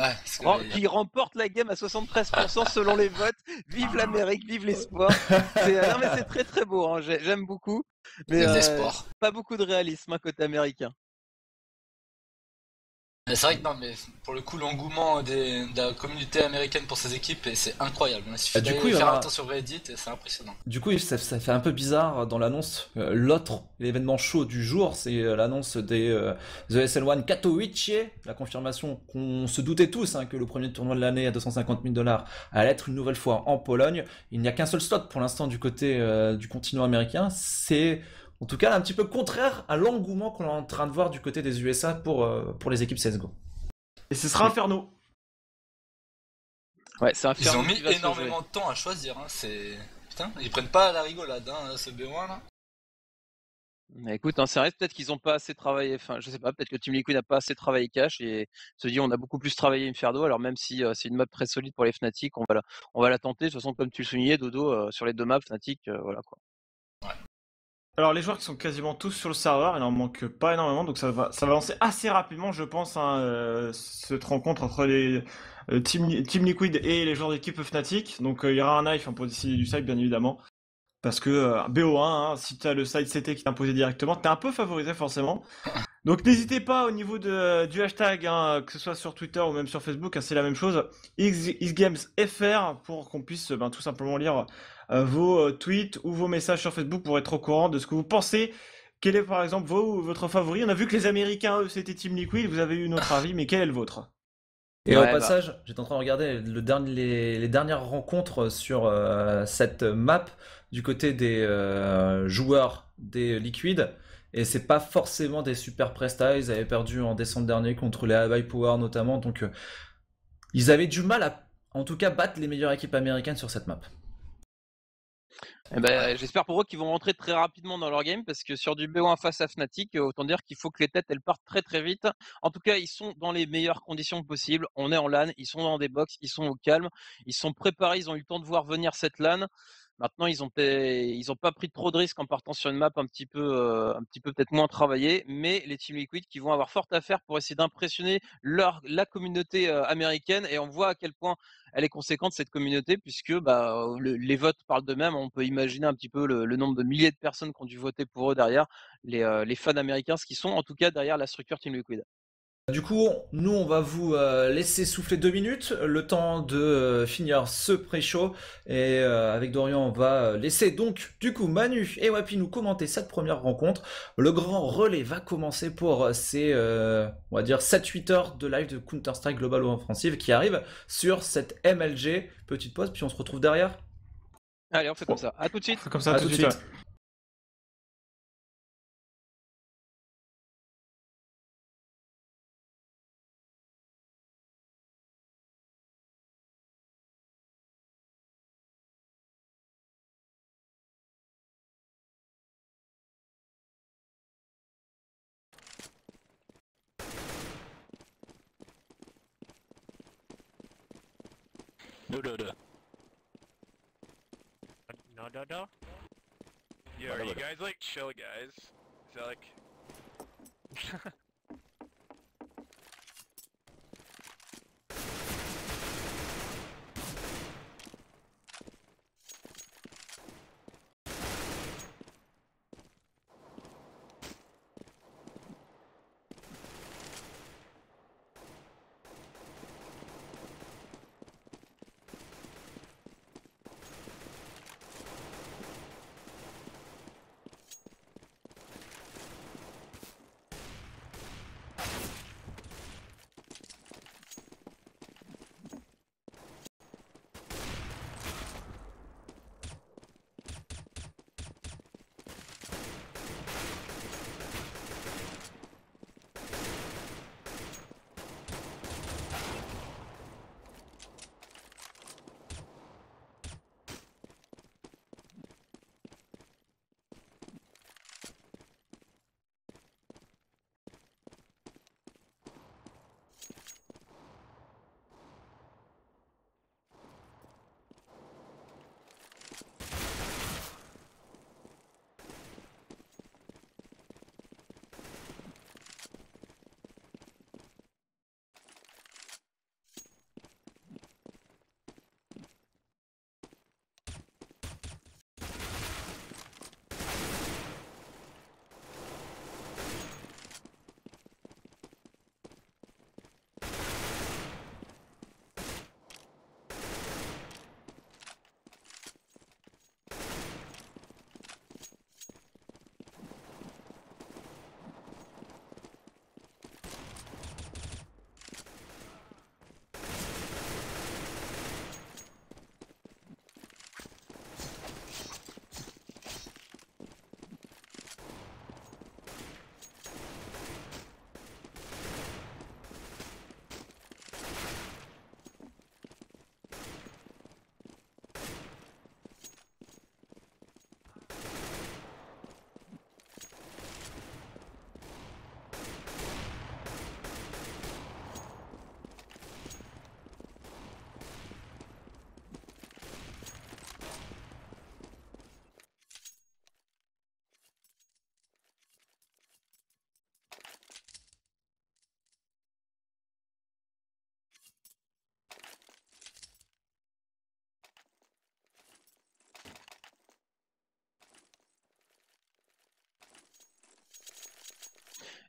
qui remporte la game à 73% selon les votes? Vive l'Amérique, vive l'espoir. Non mais c'est très très beau, j'aime beaucoup. Mais pas beaucoup de réalisme côté américain. C'est vrai que non, mais pour le coup, l'engouement de la communauté américaine pour ces équipes, c'est incroyable. Il suffit de faire un tour sur Reddit et c'est impressionnant. Du coup, ça fait un peu bizarre dans l'annonce. L'événement chaud du jour, c'est l'annonce des The SL1 Katowice. La confirmation qu'on se doutait tous que le premier tournoi de l'année à 250 000 $ allait être une nouvelle fois en Pologne. Il n'y a qu'un seul slot pour l'instant du côté du continent américain. C'est en tout cas un petit peu contraire à l'engouement qu'on est en train de voir du côté des USA pour les équipes CSGO. Et ce sera Inferno. Ouais, c'est Inferno. Ils ont mis énormément de temps à choisir. Putain, ils prennent pas à la rigolade, ce B1 là. Mais écoute, c'est vrai, peut-être qu'ils ont pas assez travaillé. Enfin, je sais pas, peut-être que Team Liquid n'a pas assez travaillé Cash et se dit on a beaucoup plus travaillé Inferno. Alors même si c'est une map très solide pour les Fnatic, on va la tenter. De toute façon, comme tu le soulignais, Dodo, sur les deux maps Fnatic, voilà quoi. Ouais. Alors les joueurs qui sont quasiment tous sur le serveur, il n'en manque pas énormément, donc ça va lancer assez rapidement, je pense, cette rencontre entre les Team Liquid et les joueurs d'équipe Fnatic. Donc il y aura un knife pour décider du side, bien évidemment. Parce que BO1, si tu as le side CT qui est imposé directement, tu es un peu favorisé forcément. Donc n'hésitez pas au niveau du hashtag, que ce soit sur Twitter ou même sur Facebook, c'est la même chose, XGamesFR, pour qu'on puisse tout simplement lire vos tweets ou vos messages sur Facebook pour être au courant de ce que vous pensez. Quel est par exemple votre favori? On a vu que les Américains, eux, c'était Team Liquid, vous avez eu notre avis, mais quel est le vôtre? Et au passage, j'étais en train de regarder les dernières rencontres sur cette map du côté des joueurs des Liquid. Et c'est pas forcément des super prestats. Ils avaient perdu en décembre dernier contre les High Power notamment. Donc ils avaient du mal à, en tout cas, battre les meilleures équipes américaines sur cette map. Eh ben, j'espère pour eux qu'ils vont rentrer très rapidement dans leur game parce que sur du BO1 face à Fnatic, autant dire qu'il faut que les têtes elles partent très très vite. En tout cas, ils sont dans les meilleures conditions possibles. On est en LAN, ils sont dans des box, ils sont au calme, ils sont préparés, ils ont eu le temps de voir venir cette LAN. Maintenant, ils ont pas pris trop de risques en partant sur une map un petit peu peut-être moins travaillée, mais les Team Liquid qui vont avoir fort à faire pour essayer d'impressionner la communauté américaine. Et on voit à quel point elle est conséquente cette communauté, puisque bah, les votes parlent d'eux-mêmes. On peut imaginer un petit peu le nombre de milliers de personnes qui ont dû voter pour eux derrière, les fans américains, ce qui sont en tout cas derrière la structure Team Liquid. Du coup, nous, on va vous laisser souffler 2 minutes, le temps de finir ce pré-show. Et avec Dorian, on va laisser donc, du coup, Manu et Wapi nous commenter cette première rencontre. Le grand relais va commencer pour ces, on va dire, 7-8 heures de live de Counter-Strike Global Offensive qui arrive sur cette MLG. Petite pause, puis on se retrouve derrière. Allez, on fait comme ça. À tout de suite. Comme ça, À tout de suite. Ouais. No. Yo, are you guys like chill guys? Is that like...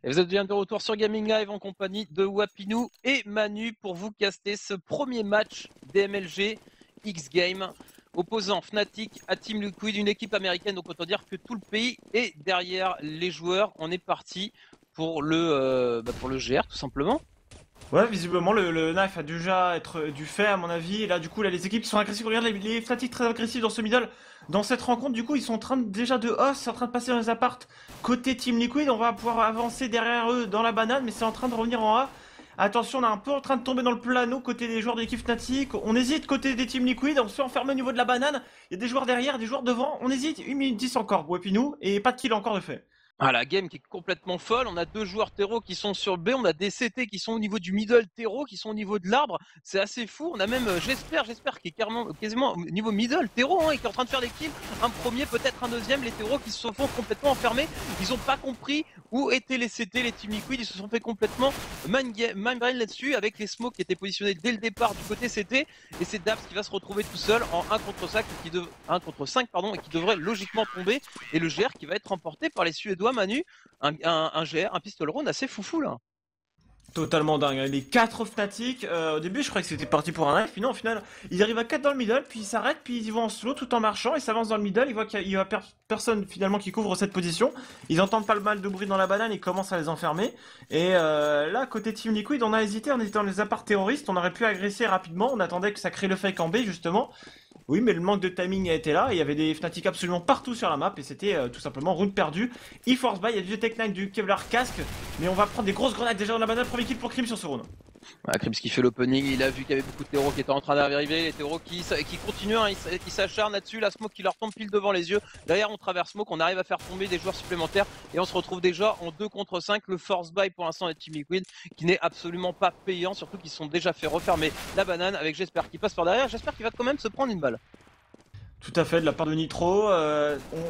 Et vous êtes bien de retour sur Gaming Live en compagnie de Wapinou et Manu pour vous caster ce premier match DMLG X Game opposant Fnatic à Team Liquid, une équipe américaine. Donc autant dire que tout le pays est derrière les joueurs. On est parti pour le GR tout simplement. Ouais, visiblement le knife a déjà être du fait à mon avis. Et là, du coup, là, les équipes qui sont agressives. Regarde les Fnatic très agressifs dans ce middle. Dans cette rencontre, du coup, ils sont en train déjà de host, c'est en train de passer dans les apparts côté Team Liquid. On va pouvoir avancer derrière eux dans la banane, mais c'est en train de revenir en A. Attention, on est un peu en train de tomber dans le plano côté des joueurs de l'équipe Fnatic. On hésite côté des Team Liquid, on se fait enfermer au niveau de la banane. Il y a des joueurs derrière, des joueurs devant. On hésite, 1 minute 10 encore, Wepinou, et pas de kill encore de fait. Ah, la game qui est complètement folle. On a 2 joueurs terreau qui sont sur B. On a des CT qui sont au niveau du middle terreau, qui sont au niveau de l'arbre. C'est assez fou. On a même j'espère qui est quasiment au niveau middle terreau, hein, et qui est en train de faire des kills. Un premier, peut-être un deuxième. Les terreaux qui se font complètement enfermés. Ils ont pas compris où étaient les CT, les Team Liquid. Ils se sont fait complètement mindbrain là-dessus, avec les smokes qui étaient positionnés dès le départ du côté CT. Et c'est Dabs qui va se retrouver tout seul en 1 contre 5, et qui devrait logiquement tomber. Et le GR qui va être remporté par les Suédois. Manu, un GR, un pistol round assez foufou là. Totalement dingue. Les 4 Fnatic, au début je croyais que c'était parti pour un knife, puis non, au final ils arrivent à 4 dans le middle, puis ils s'arrêtent, puis ils vont en slow tout en marchant, ils s'avancent dans le middle, ils voient qu'il y a personne finalement qui couvre cette position, ils entendent pas le mal de bruit dans la banane, ils commencent à les enfermer, et là côté Team Liquid on a hésité, on était dans les apparts terroristes, on aurait pu agresser rapidement, on attendait que ça crée le fake en B justement. Oui, mais le manque de timing a été là, et il y avait des Fnatic absolument partout sur la map, et c'était tout simplement round perdu. E-Force Buy, il y a du Tech9, du Kevlar Casque, mais on va prendre des grosses grenades déjà dans la banane, premier kill pour Krim sur ce round. Krims qui fait l'opening, il a vu qu'il y avait beaucoup de terreaux qui étaient en train d'arriver, les terreaux qui continuent, hein, ils s'acharnent là-dessus, la smoke qui leur tombe pile devant les yeux. Derrière on traverse smoke, on arrive à faire tomber des joueurs supplémentaires et on se retrouve déjà en 2 contre 5. Le force buy pour l'instant des Team Liquid qui n'est absolument pas payant, surtout qu'ils se sont déjà fait refermer la banane avec J'espère qui passe par derrière, J'espère qu'il va quand même se prendre une balle. Tout à fait, de la part de Nitro.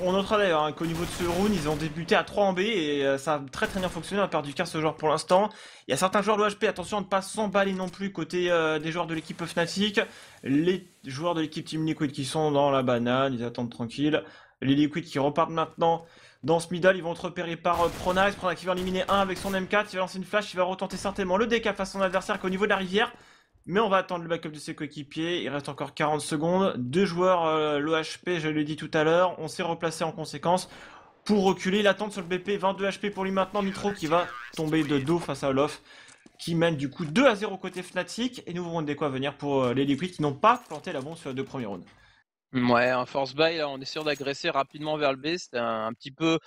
On notera d'ailleurs hein, qu'au niveau de ce round, ils ont débuté à 3 en B et ça a très bien fonctionné. On a perdu qu'un seul joueur pour l'instant. Il y a certains joueurs de l'OHP, attention à ne pas s'emballer non plus côté des joueurs de l'équipe Fnatic. Les joueurs de l'équipe Team Liquid qui sont dans la banane, ils attendent tranquille. Les Liquid qui repartent maintenant dans ce middle, ils vont être repérés par Pronax. Pronax qui va en éliminer un avec son M4, il va lancer une flash, il va retenter certainement le DK face à son adversaire qu'au niveau de la rivière. Mais on va attendre le backup de ses coéquipiers, il reste encore 40 secondes. 2 joueurs l'OHP, je l'ai dit tout à l'heure, on s'est replacé en conséquence pour reculer. Il attend sur le BP, 22 HP pour lui maintenant. Nitro qui va tomber de dos face à Olof, qui mène du coup 2-0 côté Fnatic. Et nous verrons des quoi venir pour les Liquid qui n'ont pas planté la bombe sur les 2 premiers rounds. Ouais, un force buy, là, on est sûr d'agresser rapidement vers le B. C'était un petit peu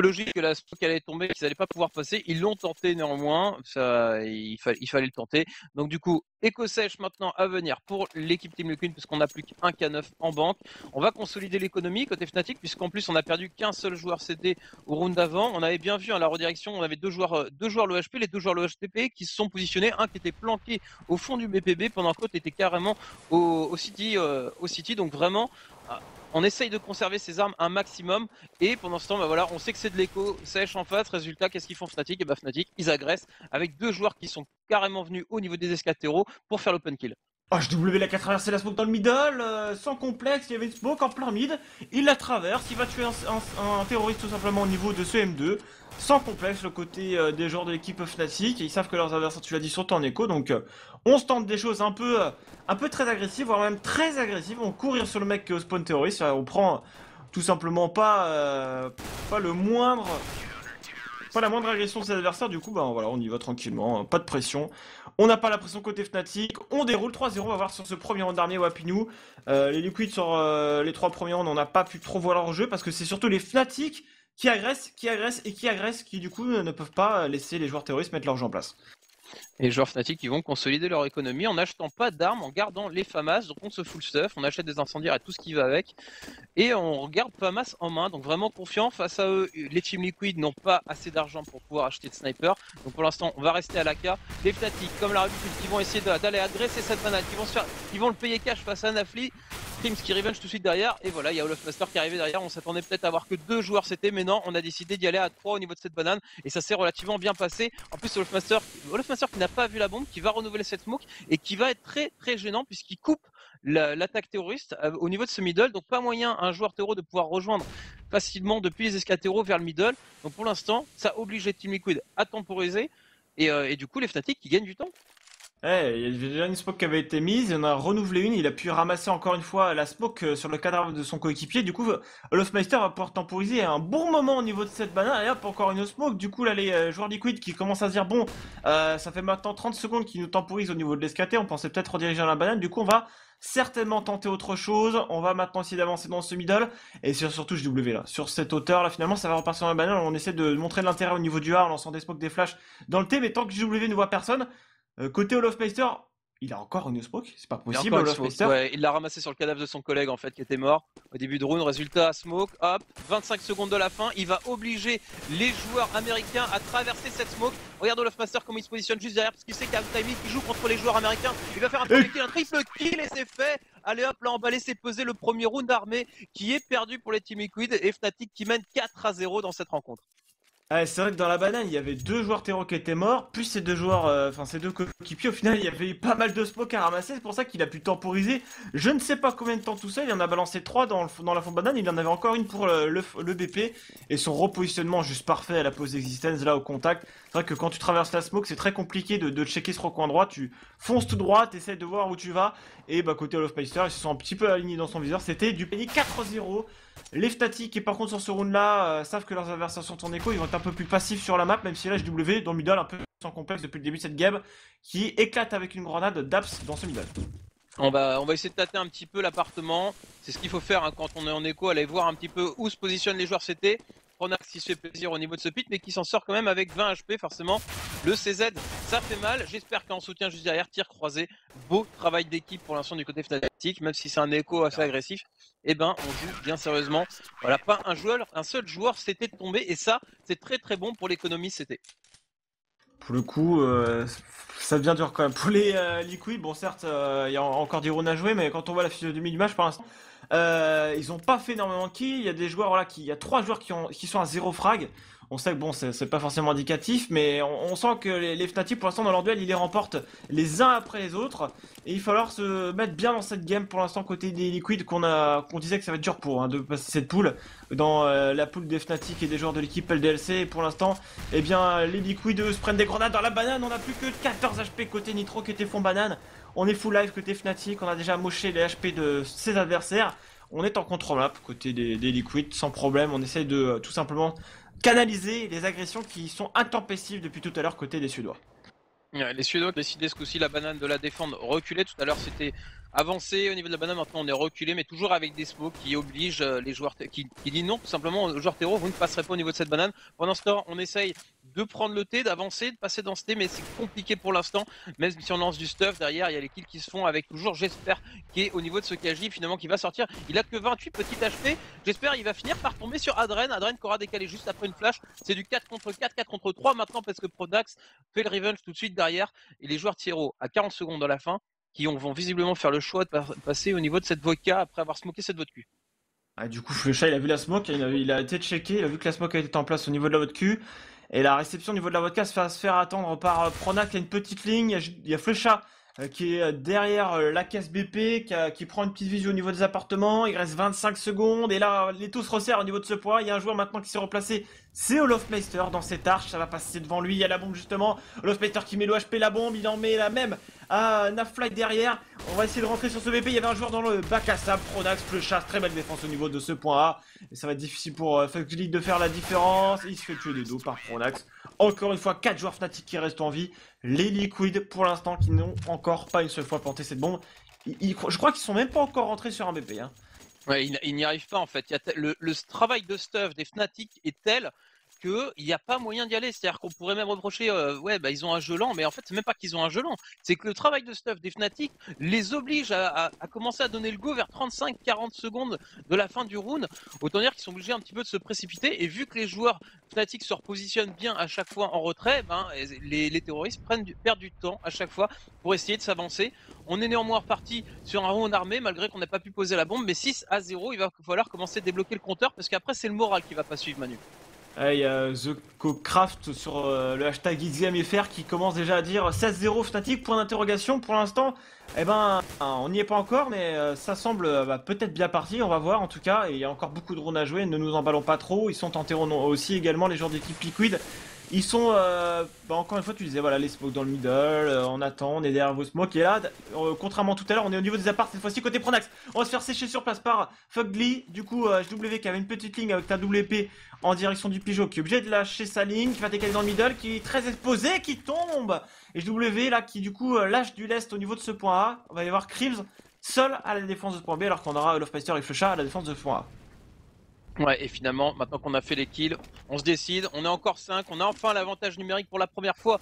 logique que la smoke allait tomber, qu'ils n'allaient pas pouvoir passer. Ils l'ont tenté néanmoins, il fallait le tenter. Donc du coup, éco-sèche maintenant à venir pour l'équipe Team Liquid, puisqu'on n'a plus qu'un K9 en banque. On va consolider l'économie côté Fnatic, puisqu'en plus on a perdu qu'un seul joueur CD au round d'avant. On avait bien vu à la redirection, on avait deux joueurs l'OHP, les 2 joueurs l'OHTP qui se sont positionnés, un qui était planqué au fond du BPB pendant que l'autre était carrément au City. Donc vraiment, on essaye de conserver ses armes un maximum et pendant ce temps, bah voilà, on sait que c'est de l'écho sèche en face. Résultat, qu'est-ce qu'ils font Fnatic? Et bah Fnatic, ils agressent avec 2 joueurs qui sont carrément venus au niveau des escatéros pour faire l'open kill. Oh, HW qui a traversé la smoke dans le middle, sans complexe, il y avait une smoke en plein mid, il la traverse, il va tuer un terroriste tout simplement au niveau de ce M2, sans complexe, le côté des joueurs de l'équipe Fnatic, et ils savent que leurs adversaires, tu l'as dit, sont en écho, donc on se tente des choses un peu très agressives, voire même très agressives, on courir sur le mec au spawn terroriste, on prend tout simplement pas le moindre... Pas la moindre agression de ses adversaires, du coup, bah voilà, on y va tranquillement, pas de pression. On n'a pas la pression côté Fnatic, on déroule 3-0, on va voir sur ce premier round d'armée Wapinou. Les Liquids sur les 3 premiers rounds, on n'a pas pu trop voir leur jeu parce que c'est surtout les Fnatic qui agressent, qui du coup ne peuvent pas laisser les joueurs terroristes mettre leur jeu en place. Et les joueurs Fnatic qui vont consolider leur économie en n'achetant pas d'armes, en gardant les FAMAS, donc on se full stuff, on achète des incendiaires et tout ce qui va avec, et on regarde FAMAS en main, donc vraiment confiant. Face à eux, les Team Liquid n'ont pas assez d'argent pour pouvoir acheter de sniper, donc pour l'instant on va rester à l'AK. Les Fnatic, comme la l'habitude, qui vont essayer d'aller agresser cette banane, qui vont le payer cash face à Nafli. Krims qui revenge tout de suite derrière, et voilà, il y a Olofmaster qui est arrivé derrière. On s'attendait peut-être à avoir que 2 joueurs CT, mais non, on a décidé d'y aller à 3 au niveau de cette banane, et ça s'est relativement bien passé. En plus, Olofmaster qui n'a pas vu la bombe, qui va renouveler cette smoke, et qui va être très très gênant, puisqu'il coupe l'attaque terroriste au niveau de ce middle, donc pas moyen un joueur terreau de pouvoir rejoindre facilement depuis les escatéros vers le middle. Donc pour l'instant, ça oblige les Team Liquid à temporiser, et du coup les Fnatic qui gagnent du temps. Il y avait déjà une smoke qui avait été mise, il en a renouvelé une, il a pu ramasser encore une fois la smoke sur le cadavre de son coéquipier. Du coup, Olofmeister va pouvoir temporiser un bon moment au niveau de cette banane. Et hop, encore une smoke. Du coup, là, les joueurs Liquid qui commencent à se dire bon, ça fait maintenant 30 secondes qu'ils nous temporisent au niveau de l'escaté. On pensait peut-être rediriger dans la banane. Du coup, on va certainement tenter autre chose. On va maintenant essayer d'avancer dans ce middle. Et surtout JW là. Sur cette hauteur là, finalement, ça va repartir dans la banane. On essaie de montrer de l'intérêt au niveau du A en lançant des smokes, des flashs dans le T. Mais tant que JW ne voit personne, côté Olofmeister, il a encore une smoke. C'est pas possible, Olofmeister. Ouais, il l'a ramassé sur le cadavre de son collègue en fait qui était mort au début de round. Résultat, smoke, hop, 25 secondes de la fin. Il va obliger les joueurs américains à traverser cette smoke. Regarde Olofmeister comment il se positionne juste derrière parce qu'il sait qu'il y a Timing qui joue contre les joueurs américains. Il va faire un triple kill et c'est fait. Allez hop, là on va laisser peser le premier round armé qui est perdu pour les Team Liquid et Fnatic qui mène 4-0 dans cette rencontre. Ah, c'est vrai que dans la banane, il y avait 2 joueurs terreau qui étaient morts, plus ces 2 joueurs, ces 2 coéquipiers. Au final, il y avait pas mal de smoke à ramasser, c'est pour ça qu'il a pu temporiser. Je ne sais pas combien de temps tout ça, il en a balancé 3 dans la fond banane, il en avait encore une pour le BP. Et son repositionnement juste parfait à la pause d'existence, là au contact. C'est vrai que quand tu traverses la smoke, c'est très compliqué de checker ce recoin droit. Tu fonces tout droit, tu essaies de voir où tu vas. Et bah côté Olofmeister, ils se sont un petit peu alignés dans son viseur. C'était du pays 4-0. Les Fnatic, qui par contre sur ce round là savent que leurs adversaires sont en écho, ils vont être un peu plus passifs sur la map, même si là HW dans le middle un peu sans complexe depuis le début de cette game, qui éclate avec une grenade d'Aps dans ce middle. On va essayer de tâter un petit peu l'appartement, c'est ce qu'il faut faire hein, quand on est en écho, aller voir un petit peu où se positionnent les joueurs CT. Pronax qui se fait plaisir au niveau de ce pit mais qui s'en sort quand même avec 20 HP forcément. Le CZ ça fait mal, j'espère qu'en soutien juste derrière, tir croisé, beau travail d'équipe pour l'instant du côté Fnatic, même si c'est un écho assez agressif, et ben on joue bien sérieusement. Voilà, pas un seul joueur CT de tomber et ça c'est très très bon pour l'économie CT. Pour le coup, ça devient dur quand même. Pour les Liquid, bon certes, il y a encore des rounds à jouer, mais quand on voit la physionomie du match pour l'instant, ils ont pas fait énormément de kills. Il y a des joueurs, voilà, il y a 3 joueurs qui sont à 0 frag. On sait que bon, c'est pas forcément indicatif, mais on sent que les Fnatic, pour l'instant, dans leur duel, ils les remportent les uns après les autres. Et il va falloir se mettre bien dans cette game pour l'instant, côté des Liquid, qu'on disait que ça va être dur pour de passer cette poule. Dans la poule des Fnatic et des joueurs de l'équipe LDLC. Et pour l'instant, eh bien, les Liquid, eux, se prennent des grenades dans la banane. On a plus que 14 HP côté Nitro qui était fond banane. On est full life côté Fnatic, on a déjà moché les HP de ses adversaires. On est en contre-map côté des Liquid, sans problème. On essaye de tout simplement canaliser les agressions qui sont intempestives depuis tout à l'heure côté des Suédois. Les Suédois ont décidé ce coup-ci la banane de la défendre reculer. Tout à l'heure c'était avancé au niveau de la banane, maintenant on est reculé, mais toujours avec des smokes qui obligent les joueurs, qui dit non tout simplement aux joueurs terreau, vous ne passerez pas au niveau de cette banane. Pendant ce temps, on essaye de prendre le T, d'avancer, de passer dans ce T, mais c'est compliqué pour l'instant. Même si on lance du stuff, derrière il y a les kills qui se font avec toujours, j'espère, qui est au niveau de ce KJ finalement qui va sortir. Il a que 28 petits HP, j'espère il va finir par tomber sur Adren qui aura décalé juste après une flash. C'est du 4 contre 4, 4 contre 3 maintenant parce que Prodax fait le revenge tout de suite derrière. Et les joueurs Tiero à 40 secondes dans la fin qui vont visiblement faire le choix de passer au niveau de cette vodka après avoir smoké cette vodka. Ah, du coup, Flecha, il a vu la smoke, il a été checké, il a vu que la smoke était en place au niveau de la vodka. Et la réception au niveau de la vodka se fait se faire attendre par Pronac, qui a une petite ligne. Il y a Flecha qui est derrière la caisse BP, qui prend une petite vision au niveau des appartements. Il reste 25 secondes. Et là, les tous se resserrent au niveau de ce point. Il y a un joueur maintenant qui s'est replacé. C'est Olofmeister dans cette arche. Ça va passer devant lui. Il y a la bombe justement. Olofmeister qui met le HP la bombe. Il en met la même à Naflight derrière. On va essayer de rentrer sur ce BP. Il y avait un joueur dans le bac à sable. Pronax, Flecha. Très belle défense au niveau de ce point A. Et ça va être difficile pour Fugly de faire la différence. Il se fait tuer des dos par Pronax. Encore une fois, 4 joueurs Fnatic qui restent en vie. Les Liquid, pour l'instant, qui n'ont encore pas une seule fois planté cette bombe. Je crois qu'ils sont même pas encore rentrés sur un BP. Hein. Ouais, ils n'y arrivent pas en fait. Le travail de stuff des Fnatic est tel qu'il n'y a pas moyen d'y aller. C'est-à-dire qu'on pourrait même reprocher, ouais, bah, ils ont un jeu lent, mais en fait, c'est même pas qu'ils ont un jeu lent. C'est que le travail de stuff des Fnatic les oblige à commencer à donner le go vers 35-40 secondes de la fin du round. Autant dire qu'ils sont obligés un petit peu de se précipiter. Et vu que les joueurs Fnatic se repositionnent bien à chaque fois en retrait, ben, les terroristes perdent du temps à chaque fois pour essayer de s'avancer. On est néanmoins reparti sur un round armé malgré qu'on n'a pas pu poser la bombe, mais 6-0, il va falloir commencer à débloquer le compteur parce qu'après c'est le moral qui va pas suivre Manu. Il y a TheCocraft sur le hashtag EasyMFR qui commence déjà à dire 16-0 Fnatic, point d'interrogation. Pour l'instant, eh ben, on n'y est pas encore, mais ça semble peut-être bien parti, on va voir en tout cas. Et il y a encore beaucoup de rounds à jouer, ne nous emballons pas trop. Ils sont en terreau aussi également, les joueurs d'équipe Liquid. Ils sont, encore une fois, tu disais, voilà, les smokes dans le middle, on attend, on est derrière vos smokes. Et là, contrairement à tout à l'heure, on est au niveau des apparts, cette fois-ci côté Pronax. On va se faire sécher sur place par Fugly. Du coup, HW qui avait une petite ligne avec ta WP en direction du Pigeot, qui est obligé de lâcher sa ligne, qui va décaler dans le middle, qui est très exposé, qui tombe. Et HW là, qui du coup lâche du lest au niveau de ce point A. On va y avoir Kribs. seul à la défense de ce point B, alors qu'on aura Olofmeister et Flusha à la défense de ce point A. Ouais, et finalement, maintenant qu'on a fait les kills, on se décide, on est encore 5, on a enfin l'avantage numérique pour la première fois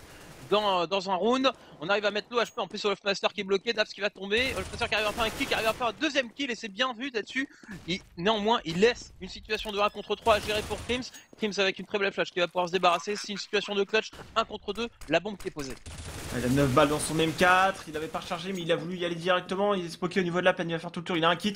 dans un round. On arrive à mettre l'OHP en plus sur Olofmaster qui est bloqué, Daps qui va tomber, Olofmaster qui arrive à faire un kill, qui arrive à faire un deuxième kill et c'est bien vu là-dessus. Néanmoins, il laisse une situation de 1 contre 3 à gérer pour Crims. Crims avec une très belle flash qui va pouvoir se débarrasser. C'est une situation de clutch 1 contre 2, la bombe qui est posée. Il a 9 balles dans son M4, il avait pas rechargé mais il a voulu y aller directement, il est spoké au niveau de la peine, il va faire tout le tour, il a un kit.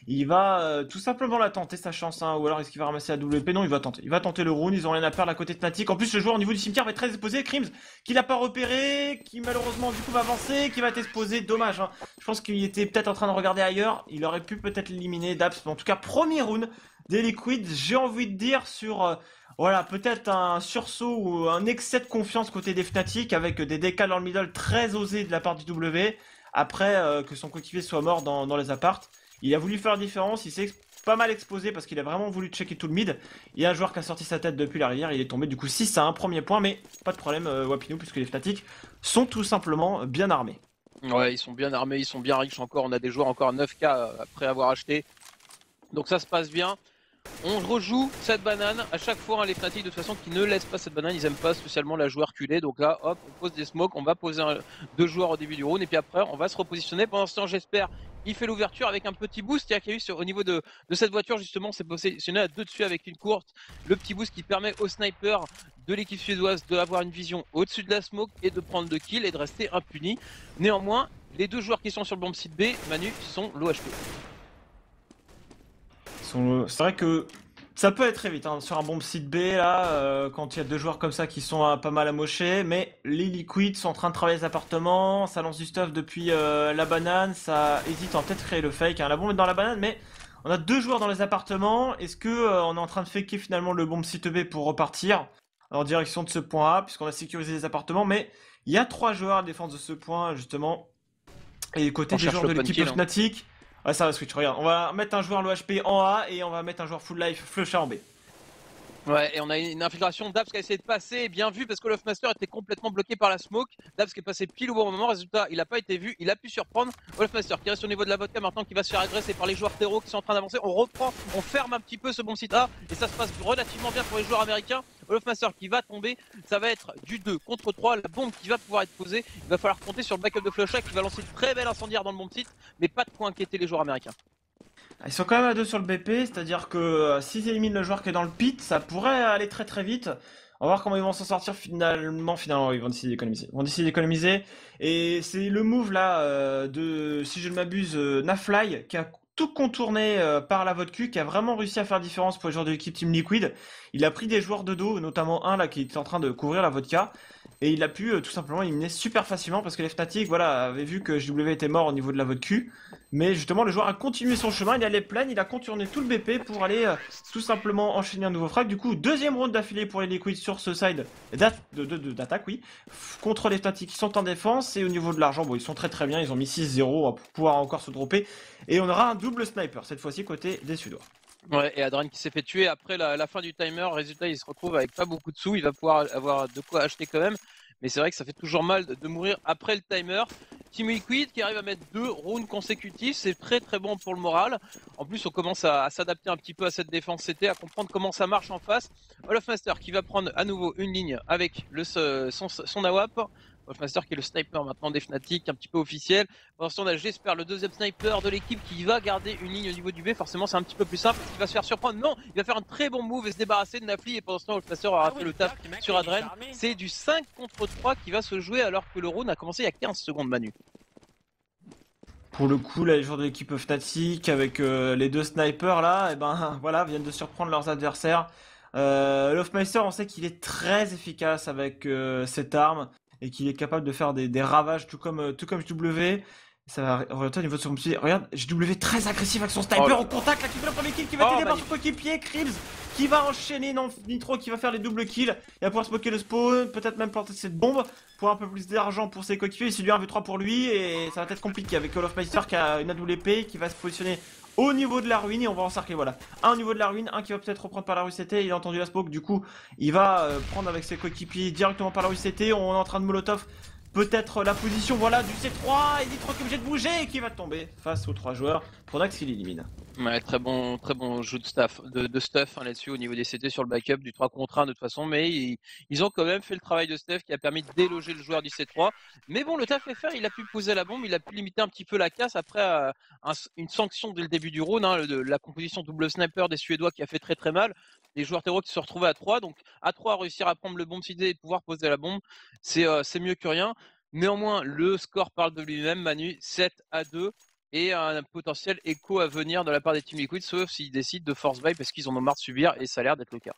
Il va tout simplement la tenter sa chance, hein, ou alors est-ce qu'il va ramasser la WP? Non, il va tenter le round, ils ont rien à perdre à côté de Fnatic. En plus le joueur au niveau du cimetière va être très exposé, Crims qui l'a pas repéré, qui malheureusement du coup va avancer, qui va être exposé, dommage. Hein. Je pense qu'il était peut-être en train de regarder ailleurs, il aurait pu peut-être l'éliminer, Daps, mais en tout cas premier round des Liquids, j'ai envie de dire sur... voilà, peut-être un sursaut ou un excès de confiance côté des Fnatic avec des décals dans le middle très osés de la part du W après que son coéquipier soit mort dans les apparts. Il a voulu faire la différence, il s'est pas mal exposé parce qu'il a vraiment voulu checker tout le mid. Il y a un joueur qui a sorti sa tête depuis la rivière, il est tombé du coup 6 à 1, premier point, mais pas de problème Wapinou puisque les Fnatic sont tout simplement bien armés. Ouais, ils sont bien armés, ils sont bien riches encore, on a des joueurs encore 9K après avoir acheté. Donc ça se passe bien. On rejoue cette banane à chaque fois, hein, les Fnatic de toute façon qui ne laissent pas cette banane, ils aiment pas spécialement la jouer reculée. Donc là hop, on pose des smokes, on va poser deux joueurs au début du round et puis après on va se repositionner. Pendant ce temps j'espère il fait l'ouverture avec un petit boost qu'il y a eu au niveau de cette voiture justement, c'est positionné à deux dessus avec une courte. Le petit boost qui permet au sniper de l'équipe suédoise d'avoir une vision au-dessus de la smoke et de prendre 2 kills et de rester impuni. Néanmoins, les deux joueurs qui sont sur le bomb site B, Manu, sont l'OHP. C'est vrai que ça peut être très vite hein, sur un bomb site B là, quand il y a deux joueurs comme ça qui sont pas mal amochés, mais les Liquids sont en train de travailler les appartements, ça lance du stuff depuis la banane, ça hésite en peut-être créer le fake, hein. La bombe est dans la banane, mais on a deux joueurs dans les appartements, est-ce que on est en train de faker finalement le bomb site B pour repartir en direction de ce point A, puisqu'on a sécurisé les appartements, mais il y a trois joueurs à la défense de ce point justement, et côté des joueurs de l'équipe Fnatic... Ouais, ça va switch, regarde, on va mettre un joueur l'OHP en A et on va mettre un joueur full life Flusha en B. Ouais, et on a une infiltration, Daps qui a essayé de passer, bien vu parce que Olofmaster était complètement bloqué par la smoke. Daps qui est passé pile au bon moment, résultat, il n'a pas été vu, il a pu surprendre. Olofmaster qui reste au niveau de la vodka maintenant, qui va se faire agresser par les joueurs terreaux qui sont en train d'avancer. On reprend, on ferme un petit peu ce bon site A et ça se passe relativement bien pour les joueurs américains. Olofmaster qui va tomber, ça va être du 2 contre 3, la bombe qui va pouvoir être posée. Il va falloir compter sur le backup de Flusha qui va lancer une très belle incendiaire dans le bon site, mais pas de quoi inquiéter les joueurs américains. Ils sont quand même à 2 sur le BP, c'est-à-dire que s'ils éliminent le joueur qui est dans le pit, ça pourrait aller très très vite. On va voir comment ils vont s'en sortir finalement, ils vont décider d'économiser. Et c'est le move là de, si je ne m'abuse, Nafly qui a tout contourné par la vodka, qui a vraiment réussi à faire différence pour les joueurs de l'équipe Team Liquid. Il a pris des joueurs de dos, notamment un là qui était en train de couvrir la vodka. Et il a pu tout simplement éliminer super facilement parce que les Fnatic voilà, avaient vu que JW était mort au niveau de la vodka. Mais justement le joueur a continué son chemin, il allait plein, il a contourné tout le BP pour aller tout simplement enchaîner un nouveau frag. Du coup deuxième round d'affilée pour les Liquids sur ce side d'attaque, oui, contre les Fnatic qui sont en défense. Et au niveau de l'argent, bon ils sont très très bien, ils ont mis 6-0 pour pouvoir encore se dropper. Et on aura un double sniper cette fois-ci côté des Suédois. Ouais, et Adran qui s'est fait tuer après la fin du timer, résultat il se retrouve avec pas beaucoup de sous, il va pouvoir avoir de quoi acheter quand même, mais c'est vrai que ça fait toujours mal de mourir après le timer. Team Liquid qui arrive à mettre 2 rounds consécutifs, c'est très très bon pour le moral. En plus on commence à s'adapter un petit peu à cette défense CT, à comprendre comment ça marche en face. Olofmaster qui va prendre à nouveau une ligne avec son AWP. Olofmaster qui est le sniper maintenant des Fnatic, un petit peu officiel. Pour l'instant on a j'espère le deuxième sniper de l'équipe qui va garder une ligne au niveau du B. Forcément c'est un petit peu plus simple, il va se faire surprendre. Non, il va faire un très bon move et se débarrasser de Nafly. Et pendant ce temps Olofmaster aura fait le taf sur Adren. C'est du 5 contre 3 qui va se jouer alors que le round a commencé il y a 15 secondes, Manu. Pour le coup, là, les joueurs de l'équipe Fnatic avec les deux snipers là, et ben voilà, viennent de surprendre leurs adversaires. Olofmeister, on sait qu'il est très efficace avec cette arme et qu'il est capable de faire des ravages tout comme JW. Ça va regarder au niveau de son pied. Regarde, JW très agressif avec son sniper au contact là qui fait le premier kill qui va t'aider par son coéquipier. Krims qui va enchaîner non Nitro qui va faire les doubles kills. Il va pouvoir smoker le spawn, peut-être même planter cette bombe pour un peu plus d'argent pour ses coéquipiers. C'est du 1v3 pour lui et ça va être compliqué avec Olofmeister qui a une AWP qui va se positionner au niveau de la ruine et on va encercler voilà. Un au niveau de la ruine, un qui va peut-être reprendre par la rue CT, il a entendu la smoke, du coup il va prendre avec ses coéquipiers directement par la rue CT, on est en train de molotov peut-être la position, voilà, du C3, Elytra qui est obligé de bouger et qui va tomber face aux 3 joueurs. Pronax qui l'élimine. Ouais, très bon jeu de stuff hein, là-dessus au niveau des CT sur le backup du 3 contre 1 de toute façon, mais ils ont quand même fait le travail de Steph qui a permis de déloger le joueur du C3. Mais bon, le taf est fait, il a pu poser la bombe, il a pu limiter un petit peu la casse après une sanction dès le début du round, hein, la composition double sniper des Suédois qui a fait très très mal. Les joueurs terreaux qui se sont retrouvés à 3, donc à 3 réussir à prendre le bomb site et pouvoir poser la bombe, c'est mieux que rien. Néanmoins, le score parle de lui-même, Manu, 7-2. Et un potentiel écho à venir de la part des Team Liquid, sauf s'ils décident de force buy parce qu'ils en ont marre de subir, et ça a l'air d'être le cas.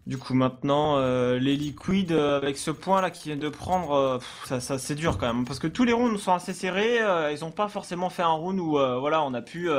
Du coup maintenant les Liquids avec ce point là qu'ils viennent de prendre, ça c'est dur quand même parce que tous les rounds sont assez serrés, ils ont pas forcément fait un round où voilà on a pu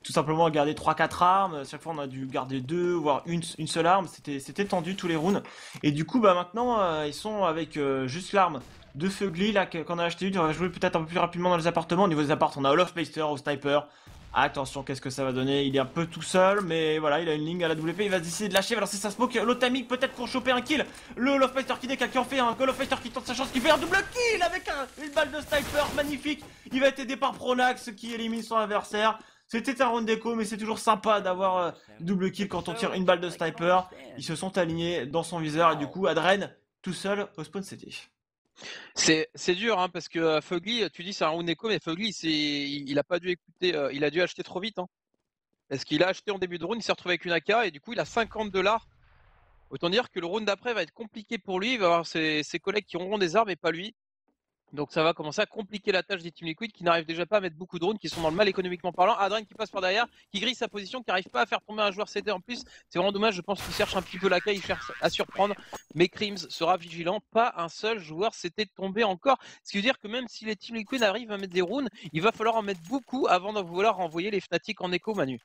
tout simplement garder 3-4 armes, chaque fois on a dû garder 2 voire une seule arme, c'était tendu tous les rounds et du coup bah maintenant ils sont avec juste l'arme de Fugly là qu'on a acheté, on va jouer peut-être un peu plus rapidement dans les appartements. Au niveau des apparts on a Olofmeister au sniper. Attention, qu'est-ce que ça va donner? Il est un peu tout seul, mais voilà, il a une ligne à la WP. Il va décider de lâcher, il va lancer sa smoke. L'Otamic peut-être pour choper un kill. Le Lofmeister qui décale, qui en fait un. Lofmeister qui tente sa chance, qui fait un double kill avec une balle de sniper magnifique. Il va être aidé par Pronax qui élimine son adversaire. C'était un round d'écho, mais c'est toujours sympa d'avoir double kill quand on tire une balle de sniper. Ils se sont alignés dans son viseur et du coup, Adren tout seul au spawn CT. C'est dur hein, parce que Fugly, tu dis c'est un round écho, mais Fugly il a pas dû écouter, il a dû acheter trop vite. Hein, parce qu'il a acheté en début de round, il s'est retrouvé avec une AK et du coup il a 50 $. Autant dire que le round d'après va être compliqué pour lui, il va avoir ses collègues qui auront des armes et pas lui. Donc ça va commencer à compliquer la tâche des Team Liquid qui n'arrivent déjà pas à mettre beaucoup de drones, qui sont dans le mal économiquement parlant. Adrien qui passe par derrière, qui grille sa position, qui n'arrive pas à faire tomber un joueur CT en plus. C'est vraiment dommage, je pense qu'il cherche un petit peu la caille, il cherche à surprendre. Mais Crims sera vigilant, pas un seul joueur CT tombé encore. Ce qui veut dire que même si les Team Liquid arrivent à mettre des runes, il va falloir en mettre beaucoup avant de vouloir envoyer les Fnatic en écho, Manu.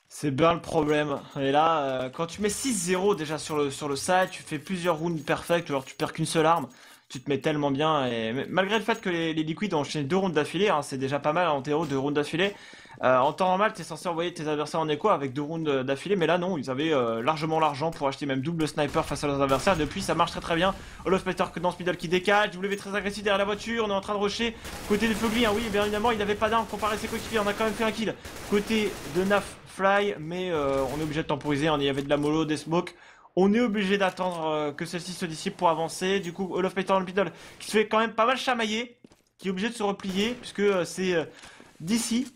C'est bien le problème. Et là, quand tu mets 6-0 déjà sur le site, tu fais plusieurs rounds perfects, genre tu perds qu'une seule arme, tu te mets tellement bien. Et malgré le fait que les Liquids ont enchaîné 2 rounds d'affilée, hein, c'est déjà pas mal en théo, 2 rounds d'affilée. En temps normal, t'es censé envoyer tes adversaires en écho avec 2 rounds d'affilée, mais là non, ils avaient largement l'argent pour acheter même double sniper face à leurs adversaires. Depuis, ça marche très très bien. Olofmeister que dans ce middle qui décale, W très agressif derrière la voiture, on est en train de rusher. Côté de Fugly, hein, oui, bien évidemment, il n'avait pas d'arme comparé à ses coéquipiers, on a quand même fait un kill. Côté de Naf Fly, mais on est obligé de temporiser, hein, il y avait de la mollo, des smokes. On est obligé d'attendre que celle-ci se dissipe pour avancer. Du coup, Olofmeister dans le middle qui se fait quand même pas mal chamailler, qui est obligé de se replier, puisque c'est d'ici.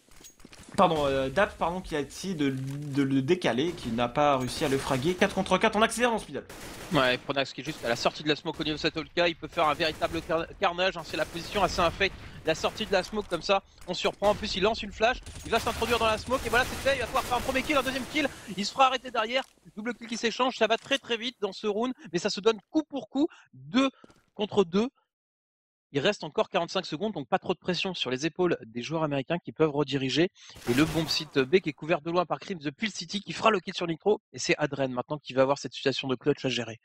Pardon, Dap pardon, qui a essayé de le décaler, qui n'a pas réussi à le fraguer. 4 contre 4, on accélère dans ce middle. Ouais, Pronax qui est juste à la sortie de la smoke au niveau de cet Olka, il peut faire un véritable carnage, hein, c'est la position assez infecte. La sortie de la smoke comme ça, on surprend, en plus il lance une flash, il va s'introduire dans la smoke et voilà c'est fait, il va pouvoir faire un premier kill, un deuxième kill, il se fera arrêter derrière, double kill qui s'échange, ça va très très vite dans ce round, mais ça se donne coup pour coup, 2 contre 2. Il reste encore 45 secondes, donc pas trop de pression sur les épaules des joueurs américains qui peuvent rediriger. Et le bomb site B qui est couvert de loin par Crims depuis le City qui fera le kill sur Nitro. Et c'est Adren maintenant qui va avoir cette situation de clutch à gérer.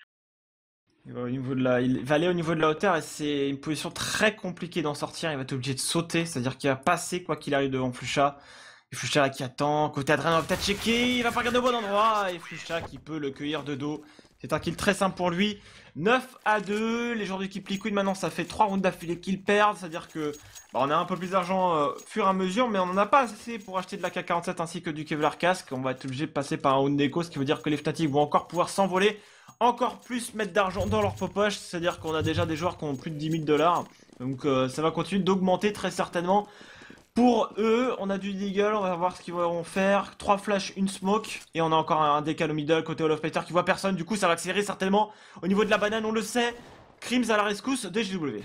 Il va aller au niveau de la hauteur et c'est une position très compliquée d'en sortir. Il va être obligé de sauter, c'est-à-dire qu'il va passer quoi qu'il arrive devant Flusha. Et Flusha là qui attend, côté Adrien on va peut-être checker, il va pas regarder au bon endroit et Flusha qui peut le cueillir de dos. C'est un kill très simple pour lui. 9-2, les joueurs d'équipe Liquid maintenant ça fait 3 rounds d'affilée qu'ils perdent, c'est-à-dire que on a un peu plus d'argent fur et à mesure, mais on n'en a pas assez pour acheter de la K47 ainsi que du Kevlar Casque. On va être obligé de passer par un round d'écho, ce qui veut dire que les Fnatic vont encore pouvoir s'envoler, encore plus mettre d'argent dans leur poche, c'est-à-dire qu'on a déjà des joueurs qui ont plus de 10 000 $. Donc ça va continuer d'augmenter très certainement. Pour eux, on a du Deagle, on va voir ce qu'ils vont faire. 3 flash, une smoke. Et on a encore un décal au middle côté Olofmeister qui voit personne. Du coup, ça va accélérer certainement. Au niveau de la banane, on le sait. Crims à la rescousse de JW.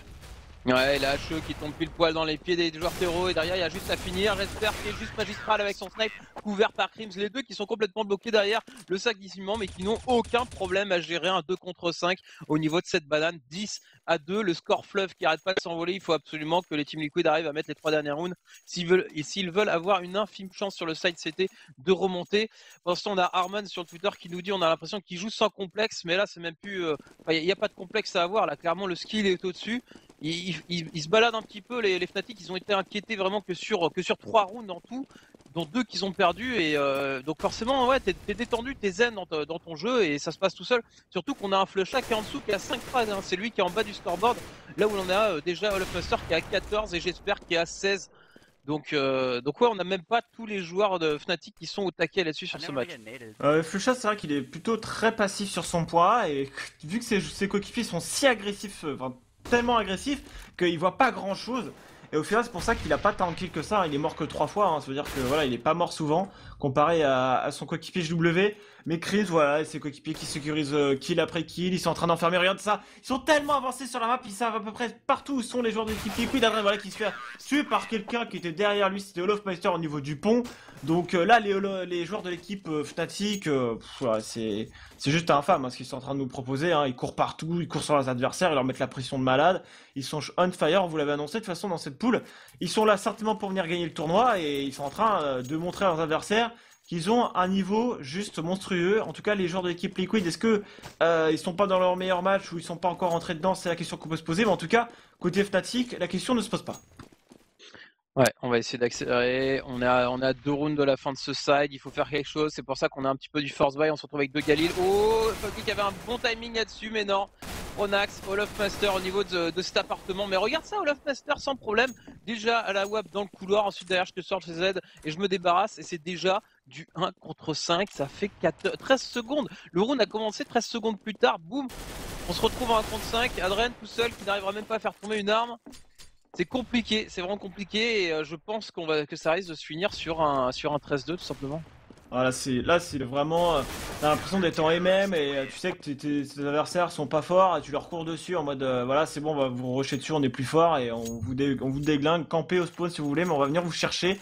Ouais, la HE qui tombe pile poil dans les pieds des joueurs terreaux et derrière il y a juste à finir. J'espère qu'il est juste magistral avec son snipe couvert par Crims. Les deux qui sont complètement bloqués derrière le sac d'isolement mais qui n'ont aucun problème à gérer un 2 contre 5 au niveau de cette banane. 10-2, le score fleuve qui arrête pas de s'envoler. Il faut absolument que les Team Liquid arrivent à mettre les 3 dernières rounds s'ils veulent avoir une infime chance sur le side CT de remonter. Pour l'instant, on a Arman sur le Twitter qui nous dit on a l'impression qu'il joue sans complexe, mais là c'est même plus. Il n'y a pas de complexe à avoir. Là, clairement, le skill est au-dessus. Il se balade un petit peu, les Fnatic, ils ont été inquiétés vraiment que sur 3 rounds en tout. dont 2 qu'ils ont perdu. Et donc forcément, ouais, t'es détendu, t'es zen dans ton jeu et ça se passe tout seul. Surtout qu'on a un Flusha qui est en dessous, qui a 5 frags. Hein. C'est lui qui est en bas du scoreboard. Là où on a déjà Olaf Master qui est à 14 et j'espère qu'il est à 16. Donc ouais, on n'a même pas tous les joueurs de Fnatic qui sont au taquet là-dessus sur ce match. Flusha, c'est vrai qu'il est plutôt très passif sur son poids et vu que ses coéquipiers sont si agressifs, enfin tellement agressifs, qu'il voit pas grand chose. Et au final, c'est pour ça qu'il a pas tant de kills que ça. Il est mort que 3 fois. Hein. Ça veut dire que voilà, il est pas mort souvent comparé à son coéquipier JW. Mais Chris, voilà, ses coéquipiers qui sécurisent kill après kill. Ils sont en train d'enfermer. Regarde ça. Ils sont tellement avancés sur la map. Ils savent à peu près partout où sont les joueurs de l'équipe Liquid. Adrien, voilà, qui se fait tuer par quelqu'un qui était derrière lui. C'était Olofmeister au niveau du pont. Donc là, les joueurs de l'équipe Fnatic, voilà, c'est juste infâme hein, ce qu'ils sont en train de nous proposer. Hein. Ils courent partout, ils courent sur leurs adversaires, ils leur mettent la pression de malade. Ils sont on fire, vous l'avez annoncé de toute façon dans cette poule. Ils sont là certainement pour venir gagner le tournoi et ils sont en train de montrer à leurs adversaires qu'ils ont un niveau juste monstrueux. En tout cas, les joueurs de l'équipe Liquid, est-ce que ils sont pas dans leur meilleur match ou ils sont pas encore rentrés dedans? C'est la question qu'on peut se poser. Mais en tout cas, côté Fnatic, la question ne se pose pas. Ouais, on va essayer d'accélérer. On a 2 rounds de la fin de ce side. Il faut faire quelque chose. C'est pour ça qu'on a un petit peu du force buy. On se retrouve avec 2 Galil. Oh, Fnatic avait un bon timing là-dessus, mais non. Pronax, Olofmaster au niveau de cet appartement. Mais regarde ça, Olofmaster sans problème. Déjà à la WAP dans le couloir. Ensuite, derrière, je te sors chez Z et je me débarrasse. Et c'est déjà du 1 contre 5. Ça fait 13 secondes. Le round a commencé 13 secondes plus tard. Boum. On se retrouve en 1 contre 5. Adrien tout seul qui n'arrivera même pas à faire tomber une arme. C'est compliqué, c'est vraiment compliqué et je pense que ça risque de se finir sur un 13-2 tout simplement. Voilà, là c'est vraiment. T'as l'impression d'être en MM et tu sais que tes adversaires sont pas forts et tu leur cours dessus en mode voilà, c'est bon, on va vous rusher dessus, on est plus fort et on vous déglingue, campez au spawn si vous voulez, mais on va venir vous chercher.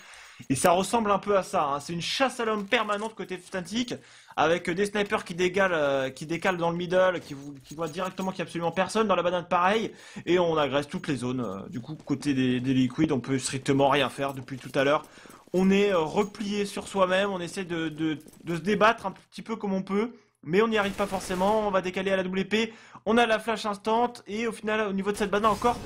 Et ça ressemble un peu à ça, hein. C'est une chasse à l'homme permanente côté Fnatic, avec des snipers qui décalent dans le middle, qui voient directement qu'il n'y a absolument personne, dans la banane pareil, et on agresse toutes les zones. Du coup, côté des Liquids, on peut strictement rien faire depuis tout à l'heure. On est replié sur soi-même, on essaie de se débattre un petit peu comme on peut, mais on n'y arrive pas forcément, on va décaler à la WP, on a la flash instant, et au final, au niveau de cette banane encore,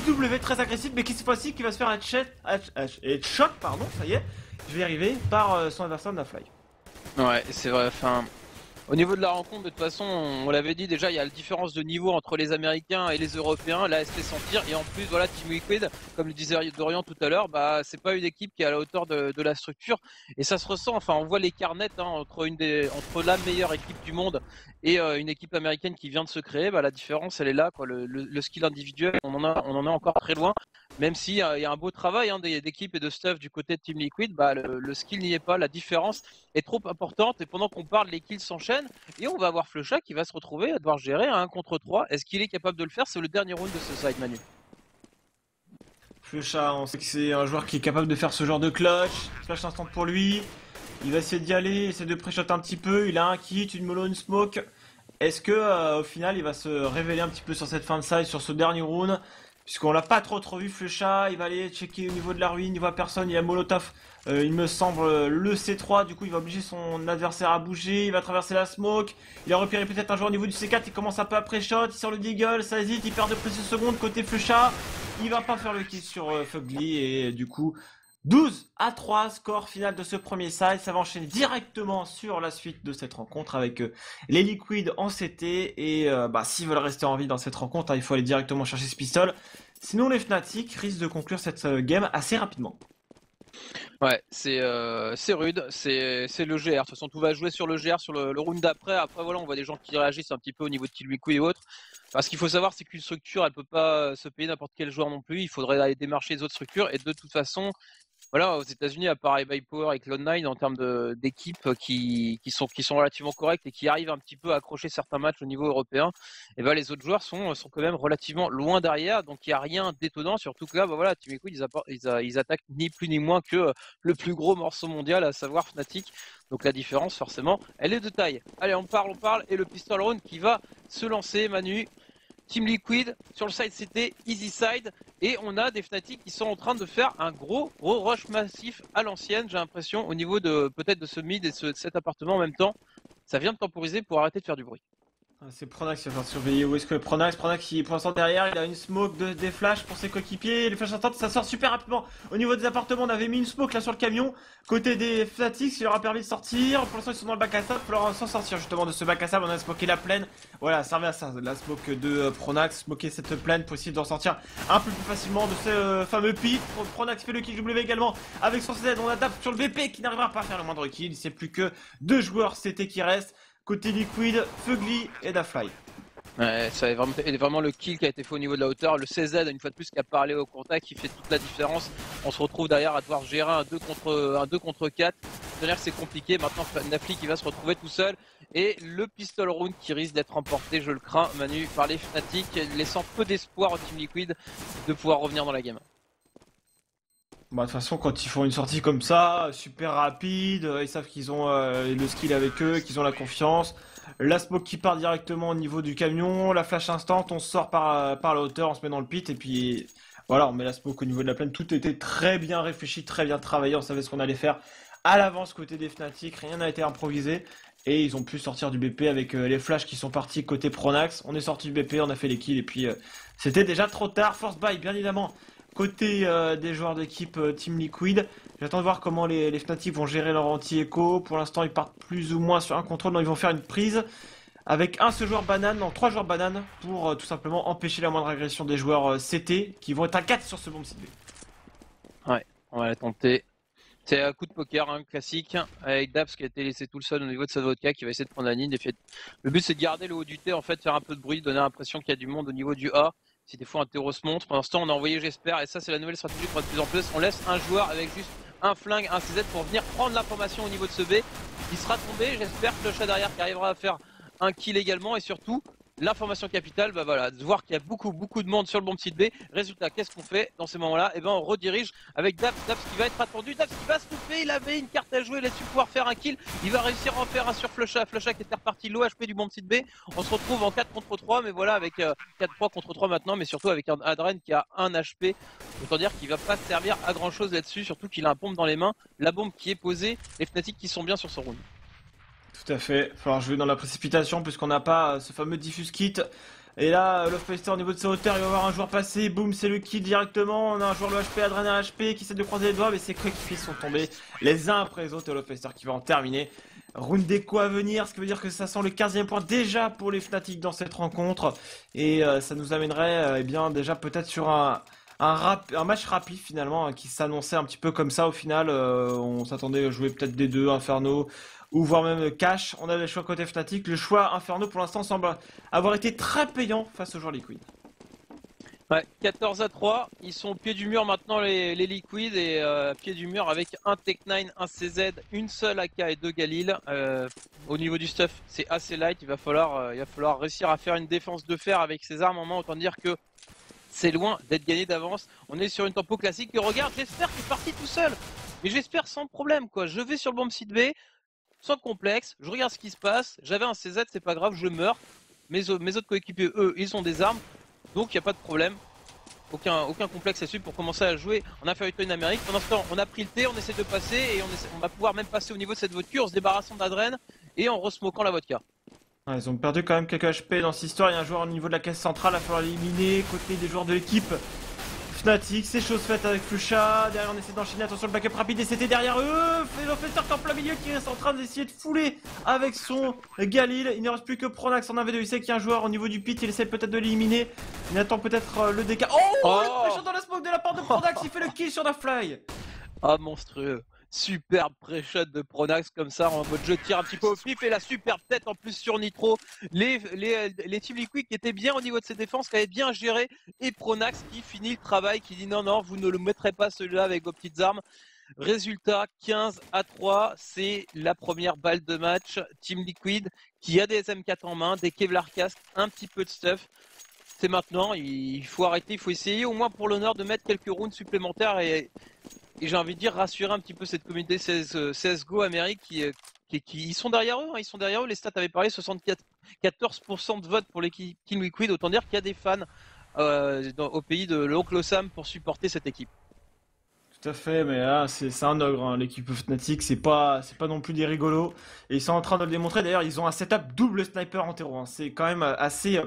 JW très agressif, mais qui cette fois-ci qui va se faire headshot, pardon, ça y est, je vais y arriver, par son adversaire Nafly. Ouais, c'est vrai, enfin... Au niveau de la rencontre, de toute façon, on l'avait dit déjà, il y a la différence de niveau entre les Américains et les Européens, là, elle se fait sentir, et en plus, voilà, Team Liquid, comme le disait Dorian tout à l'heure, bah, c'est pas une équipe qui est à la hauteur de la structure, et ça se ressent, enfin, on voit l'écart net hein, entre la meilleure équipe du monde et une équipe américaine qui vient de se créer, bah, la différence, elle est là, quoi, le skill individuel, on en est encore très loin, même s'il y a un beau travail hein, d'équipe et de stuff du côté de Team Liquid, bah, le skill n'y est pas, la différence est trop importante, et pendant qu'on parle, les kills s'enchaînent, et on va avoir Flusha qui va se retrouver à devoir gérer un 1 contre 3. Est-ce qu'il est capable de le faire? C'est le dernier round de ce side, Manu. Flusha, on sait que c'est un joueur qui est capable de faire ce genre de clutch. Flash instant pour lui. Il va essayer d'y aller, essayer de pré-shot un petit peu. Il a un kit, une mollo, une smoke. Est-ce que au final il va se révéler un petit peu sur cette fin de side, sur ce dernier round? Puisqu'on l'a pas trop vu Flusha, il va aller checker au niveau de la ruine, il voit personne, il a Molotov, il me semble le C3, du coup il va obliger son adversaire à bouger, il va traverser la smoke, il a repéré peut-être un joueur au niveau du C4, il commence un peu à pré-shot, il sort le deagle, ça hésite, il perd de précieuses secondes côté Flusha, il va pas faire le kill sur Fugly et du coup 12-3 score final de ce premier side, ça va enchaîner directement sur la suite de cette rencontre avec les Liquids en CT et s'ils veulent rester en vie dans cette rencontre, hein, il faut aller directement chercher ce pistol, sinon les Fnatic risquent de conclure cette game assez rapidement. Ouais, c'est rude, c'est le GR. De toute façon, tout va jouer sur le GR, sur le round d'après. Après, voilà, on voit des gens qui réagissent un petit peu au niveau de Team Liquid et autres. Parce qu'il faut savoir, c'est qu'une structure, elle peut pas se payer n'importe quel joueur non plus. Il faudrait aller démarcher les autres structures. Et de toute façon, voilà, aux États-Unis, à part by Power et Cloud9, en termes d'équipes qui sont relativement correctes et qui arrivent un petit peu à accrocher certains matchs au niveau européen, et ben les autres joueurs sont quand même relativement loin derrière, donc il n'y a rien d'étonnant, surtout que là, bah voilà, Team Liquid, ils attaquent ni plus ni moins que le plus gros morceau mondial, à savoir Fnatic. Donc la différence, forcément, elle est de taille. Allez, on parle, et le pistol round qui va se lancer, Manu. Team Liquid sur le side CT, easy side, et on a des Fnatic qui sont en train de faire un gros rush massif à l'ancienne, j'ai l'impression, au niveau de peut-être de ce mid et de cet appartement en même temps. Ça vient de temporiser pour arrêter de faire du bruit. C'est Pronax qui va falloir surveiller. Où est-ce que Pronax qui pour l'instant derrière, il a une smoke des flashs pour ses coéquipiers. Les flashs instantes, ça sort super rapidement. Au niveau des appartements, on avait mis une smoke là sur le camion. Côté des Fnatic, qui leur a permis de sortir. Pour l'instant, ils sont dans le bac à sable. Il va falloir s'en sortir justement de ce bac à sable. On a smoké la plaine. Voilà, ça servait à ça. La smoke de Pronax, smoker cette plaine pour essayer d'en sortir un peu plus facilement de ce fameux pit. Pronax fait le kill W également avec son CZ. On adapte sur le VP qui n'arrivera pas à faire le moindre kill. C'est plus que 2 joueurs CT qui restent. Côté Liquid, Fugly et Dafly. Ouais, ça est vraiment le kill qui a été fait au niveau de la hauteur. Le CZ, une fois de plus, qui a parlé au contact, qui fait toute la différence. On se retrouve derrière à devoir gérer un 2 contre 4. C'est-à-dire que c'est compliqué. Maintenant, Nafli qui va se retrouver tout seul. Et le pistol round qui risque d'être remporté, je le crains, Manu, par les Fnatic, laissant peu d'espoir au Team Liquid de pouvoir revenir dans la game. Bah, de toute façon, quand ils font une sortie comme ça, super rapide, ils savent qu'ils ont le skill avec eux, qu'ils ont la confiance. La smoke qui part directement au niveau du camion, la flash instant, on sort par la hauteur, on se met dans le pit et puis voilà, on met la smoke au niveau de la plaine. Tout était très bien réfléchi, très bien travaillé, on savait ce qu'on allait faire à l'avance côté des Fnatic, rien n'a été improvisé. Et ils ont pu sortir du BP avec les flashs qui sont partis côté Pronax. On est sorti du BP, on a fait les kills et puis c'était déjà trop tard. Force buy, bien évidemment. Côté des joueurs d'équipe Team Liquid, j'attends de voir comment les Fnatic vont gérer leur anti-écho. Pour l'instant, ils partent plus ou moins sur un contrôle. Donc, ils vont faire une prise avec un seul joueur banane, non, 3 joueurs banane, pour tout simplement empêcher la moindre agression des joueurs CT qui vont être à 4 sur ce bomb site B. Ouais, on va la tenter. C'est un coup de poker hein, classique avec Daps qui a été laissé tout le seul au niveau de sa vodka qui va essayer de prendre la ligne. Le but c'est de garder le haut du T, en fait, faire un peu de bruit, donner l'impression qu'il y a du monde au niveau du A. Si des fois un terreau se montre, pour l'instant on a envoyé j'espère, et ça c'est la nouvelle stratégie pour être plus en plus. On laisse un joueur avec juste un flingue, un CZ pour venir prendre l'information au niveau de ce B. Il sera tombé, j'espère que le chat derrière qui arrivera à faire un kill également, et surtout l'information capitale, bah voilà, de voir qu'il y a beaucoup de monde sur le bon site B. Résultat, qu'est-ce qu'on fait dans ces moments-là? Et ben on redirige avec Daps qui va être attendu, Daps qui va se couper, il avait une carte à jouer là-dessus, pouvoir faire un kill, il va réussir à en faire un sur Flusha qui était reparti de l'OHP du bon site B. On se retrouve en 4 contre 3, mais voilà, avec 4-3 contre 3 maintenant, mais surtout avec un Adren qui a un HP. Autant dire qu'il va pas servir à grand chose là-dessus, surtout qu'il a un pompe dans les mains, la bombe qui est posée, les Fnatic qui sont bien sur ce round. Tout à fait, il va falloir jouer dans la précipitation puisqu'on n'a pas ce fameux diffuse kit. Et là, Lovepester au niveau de sa hauteur, il va voir un joueur passer, boum, c'est le kill directement. On a un joueur le HP, Adrien HP qui essaie de croiser les doigts, mais ses coéquipiers sont tombés les uns après les autres. Et Lovepester qui va en terminer. Round d'écho à venir, ce qui veut dire que ça sent le 15e point déjà pour les Fnatic dans cette rencontre. Et ça nous amènerait eh bien déjà peut-être sur un match rapide finalement qui s'annonçait un petit peu comme ça au final. On s'attendait à jouer peut-être des deux Inferno ou voire même Cash. On avait le choix côté Fnatic. Le choix Inferno pour l'instant semble avoir été très payant face aux joueurs Liquid. Ouais, 14-3, ils sont au pied du mur maintenant les Liquid, et pied du mur avec un Tech9, un CZ, une seule AK et 2 Galil. Au niveau du stuff, c'est assez light, il va falloir réussir à faire une défense de fer avec ses armes en main, autant dire que c'est loin d'être gagné d'avance. On est sur une tempo classique, et regarde, j'espère qu'il est parti tout seul, mais j'espère sans problème quoi. Je vais sur le bomb site B, sans complexe, je regarde ce qui se passe, j'avais un CZ, c'est pas grave, je meurs. Mes autres coéquipiers, eux, ils ont des armes, donc il n'y a pas de problème. Aucun complexe là-dessus pour commencer à jouer en infériorité numérique. Pendant ce temps, on a pris le T, on essaie de passer, et on va pouvoir même passer au niveau de cette vodka en se débarrassant d'Adren et en resmokant la vodka. Ouais, ils ont perdu quand même quelques HP dans cette histoire. Il y a un joueur au niveau de la caisse centrale, il va falloir l'éliminer. Côté des joueurs de l'équipe Fnatic, c'est chose faite avec Flusha. Derrière, on essaie d'enchaîner. Attention, le backup rapide. Et c'était derrière eux. Lovepester qui est en plein milieu, qui reste en train d'essayer de fouler avec son Galil. Il ne reste plus que Pronax en AV2. Il sait qu'il y a un joueur au niveau du pit. Il essaie peut-être de l'éliminer. Il attend peut-être le DK. Oh, le pré-shot dans la smoke de la part de Pronax. Il fait le kill sur la fly. Ah, monstrueux. Superbe pré-shot de Pronax comme ça en mode je tire un petit peu au pif, et la superbe tête en plus sur Nitro. Les Team Liquid qui étaient bien au niveau de ses défenses, qui avaient bien géré, et Pronax qui finit le travail, qui dit non, vous ne le mettrez pas celui-là avec vos petites armes. Résultat 15-3, c'est la première balle de match. Team Liquid qui a des M4 en main, des Kevlar Casque, un petit peu de stuff. C'est maintenant, il faut arrêter, il faut essayer au moins pour l'honneur de mettre quelques rounds supplémentaires, et j'ai envie de dire rassurer un petit peu cette communauté CSGO Amérique qui ils sont derrière eux, hein, ils sont derrière eux. Les stats avaient parlé, 14% de vote pour l'équipe Team Liquid, autant dire qu'il y a des fans au pays de l'oncle Sam pour supporter cette équipe. Tout à fait, mais là, c'est un ogre, hein. L'équipe Fnatic, c'est pas non plus des rigolos. Et ils sont en train de le démontrer. D'ailleurs, ils ont un setup double sniper en terreau, hein. C'est quand même assez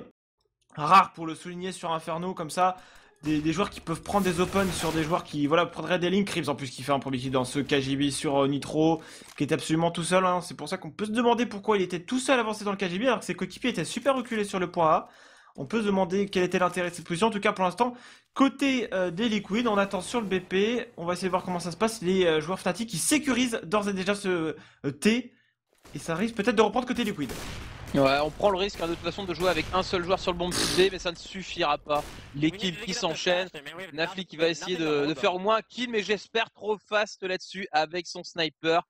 rare pour le souligner sur Inferno, comme ça. Des joueurs qui peuvent prendre des opens sur des joueurs qui voilà, prendraient des lignes. Crips en plus qui fait un premier kill dans ce KGB sur Nitro, qui est absolument tout seul, hein. C'est pour ça qu'on peut se demander pourquoi il était tout seul avancé dans le KGB alors que ses coéquipiers étaient super reculés sur le point A. On peut se demander quel était l'intérêt de cette position. En tout cas, pour l'instant, côté des Liquid, on attend sur le BP. On va essayer de voir comment ça se passe. Les joueurs Fnatic qui sécurisent d'ores et déjà ce T. Et ça risque peut-être de reprendre côté Liquid. Ouais, on prend le risque de toute façon de jouer avec un seul joueur sur le bomb site B, mais ça ne suffira pas. L'équipe qui s'enchaîne, Nafli qui va essayer de faire au moins un kill, mais j'espère trop fast là-dessus avec son sniper.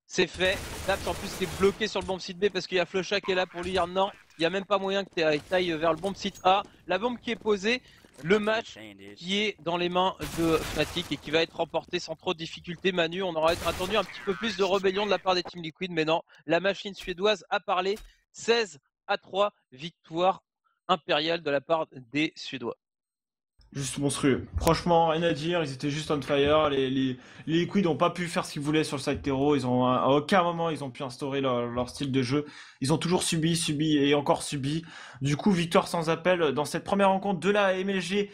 C'est fait. Daps en plus est bloqué sur le bomb site B parce qu'il y a Flusha qui est là pour lui dire non, il n'y a même pas moyen que tu ailles vers le bomb site A. La bombe qui est posée, le match qui est dans les mains de Fnatic et qui va être remporté sans trop de difficultés. Manu, on aurait attendu un petit peu plus de rébellion de la part des Team Liquid, mais non, la machine suédoise a parlé. 16-3, victoire impériale de la part des Suédois. Juste monstrueux. Franchement, rien à dire, ils étaient juste on fire. Les Liquid n'ont pas pu faire ce qu'ils voulaient sur le side terreau. À aucun moment, ils ont pu instaurer leur style de jeu. Ils ont toujours subi et encore subi. Du coup, victoire sans appel dans cette première rencontre de la MLG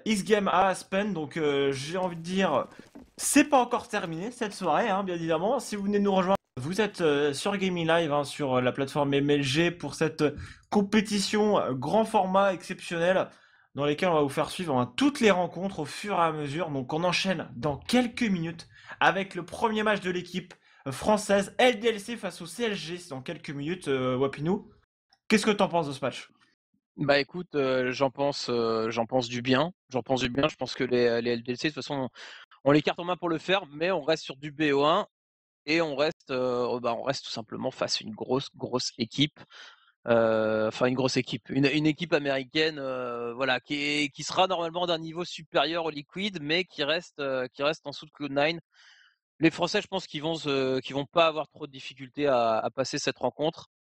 X-Game à Aspen. Donc, j'ai envie de dire, c'est pas encore terminé cette soirée, hein, bien évidemment. Si vous venez de nous rejoindre, vous êtes sur Gaming Live, hein, sur la plateforme MLG pour cette compétition grand format exceptionnelle dans lesquels on va vous faire suivre, hein, toutes les rencontres au fur et à mesure. Donc on enchaîne dans quelques minutes avec le premier match de l'équipe française LDLC face au CLG. C'est dans quelques minutes, Wapinou. Qu'est-ce que t'en penses de ce match? Bah écoute, j'en pense du bien. J'en pense du bien. Je pense que les LDLC, de toute façon, on les carte en main pour le faire, mais on reste sur du BO1 et on reste tout simplement face à une grosse équipe. Enfin, une grosse équipe, une équipe américaine, voilà, qui sera normalement d'un niveau supérieur au Liquid, mais qui reste en dessous de Cloud9. Les Français, je pense qu'ils vont pas avoir trop de difficultés à passer cette rencontre.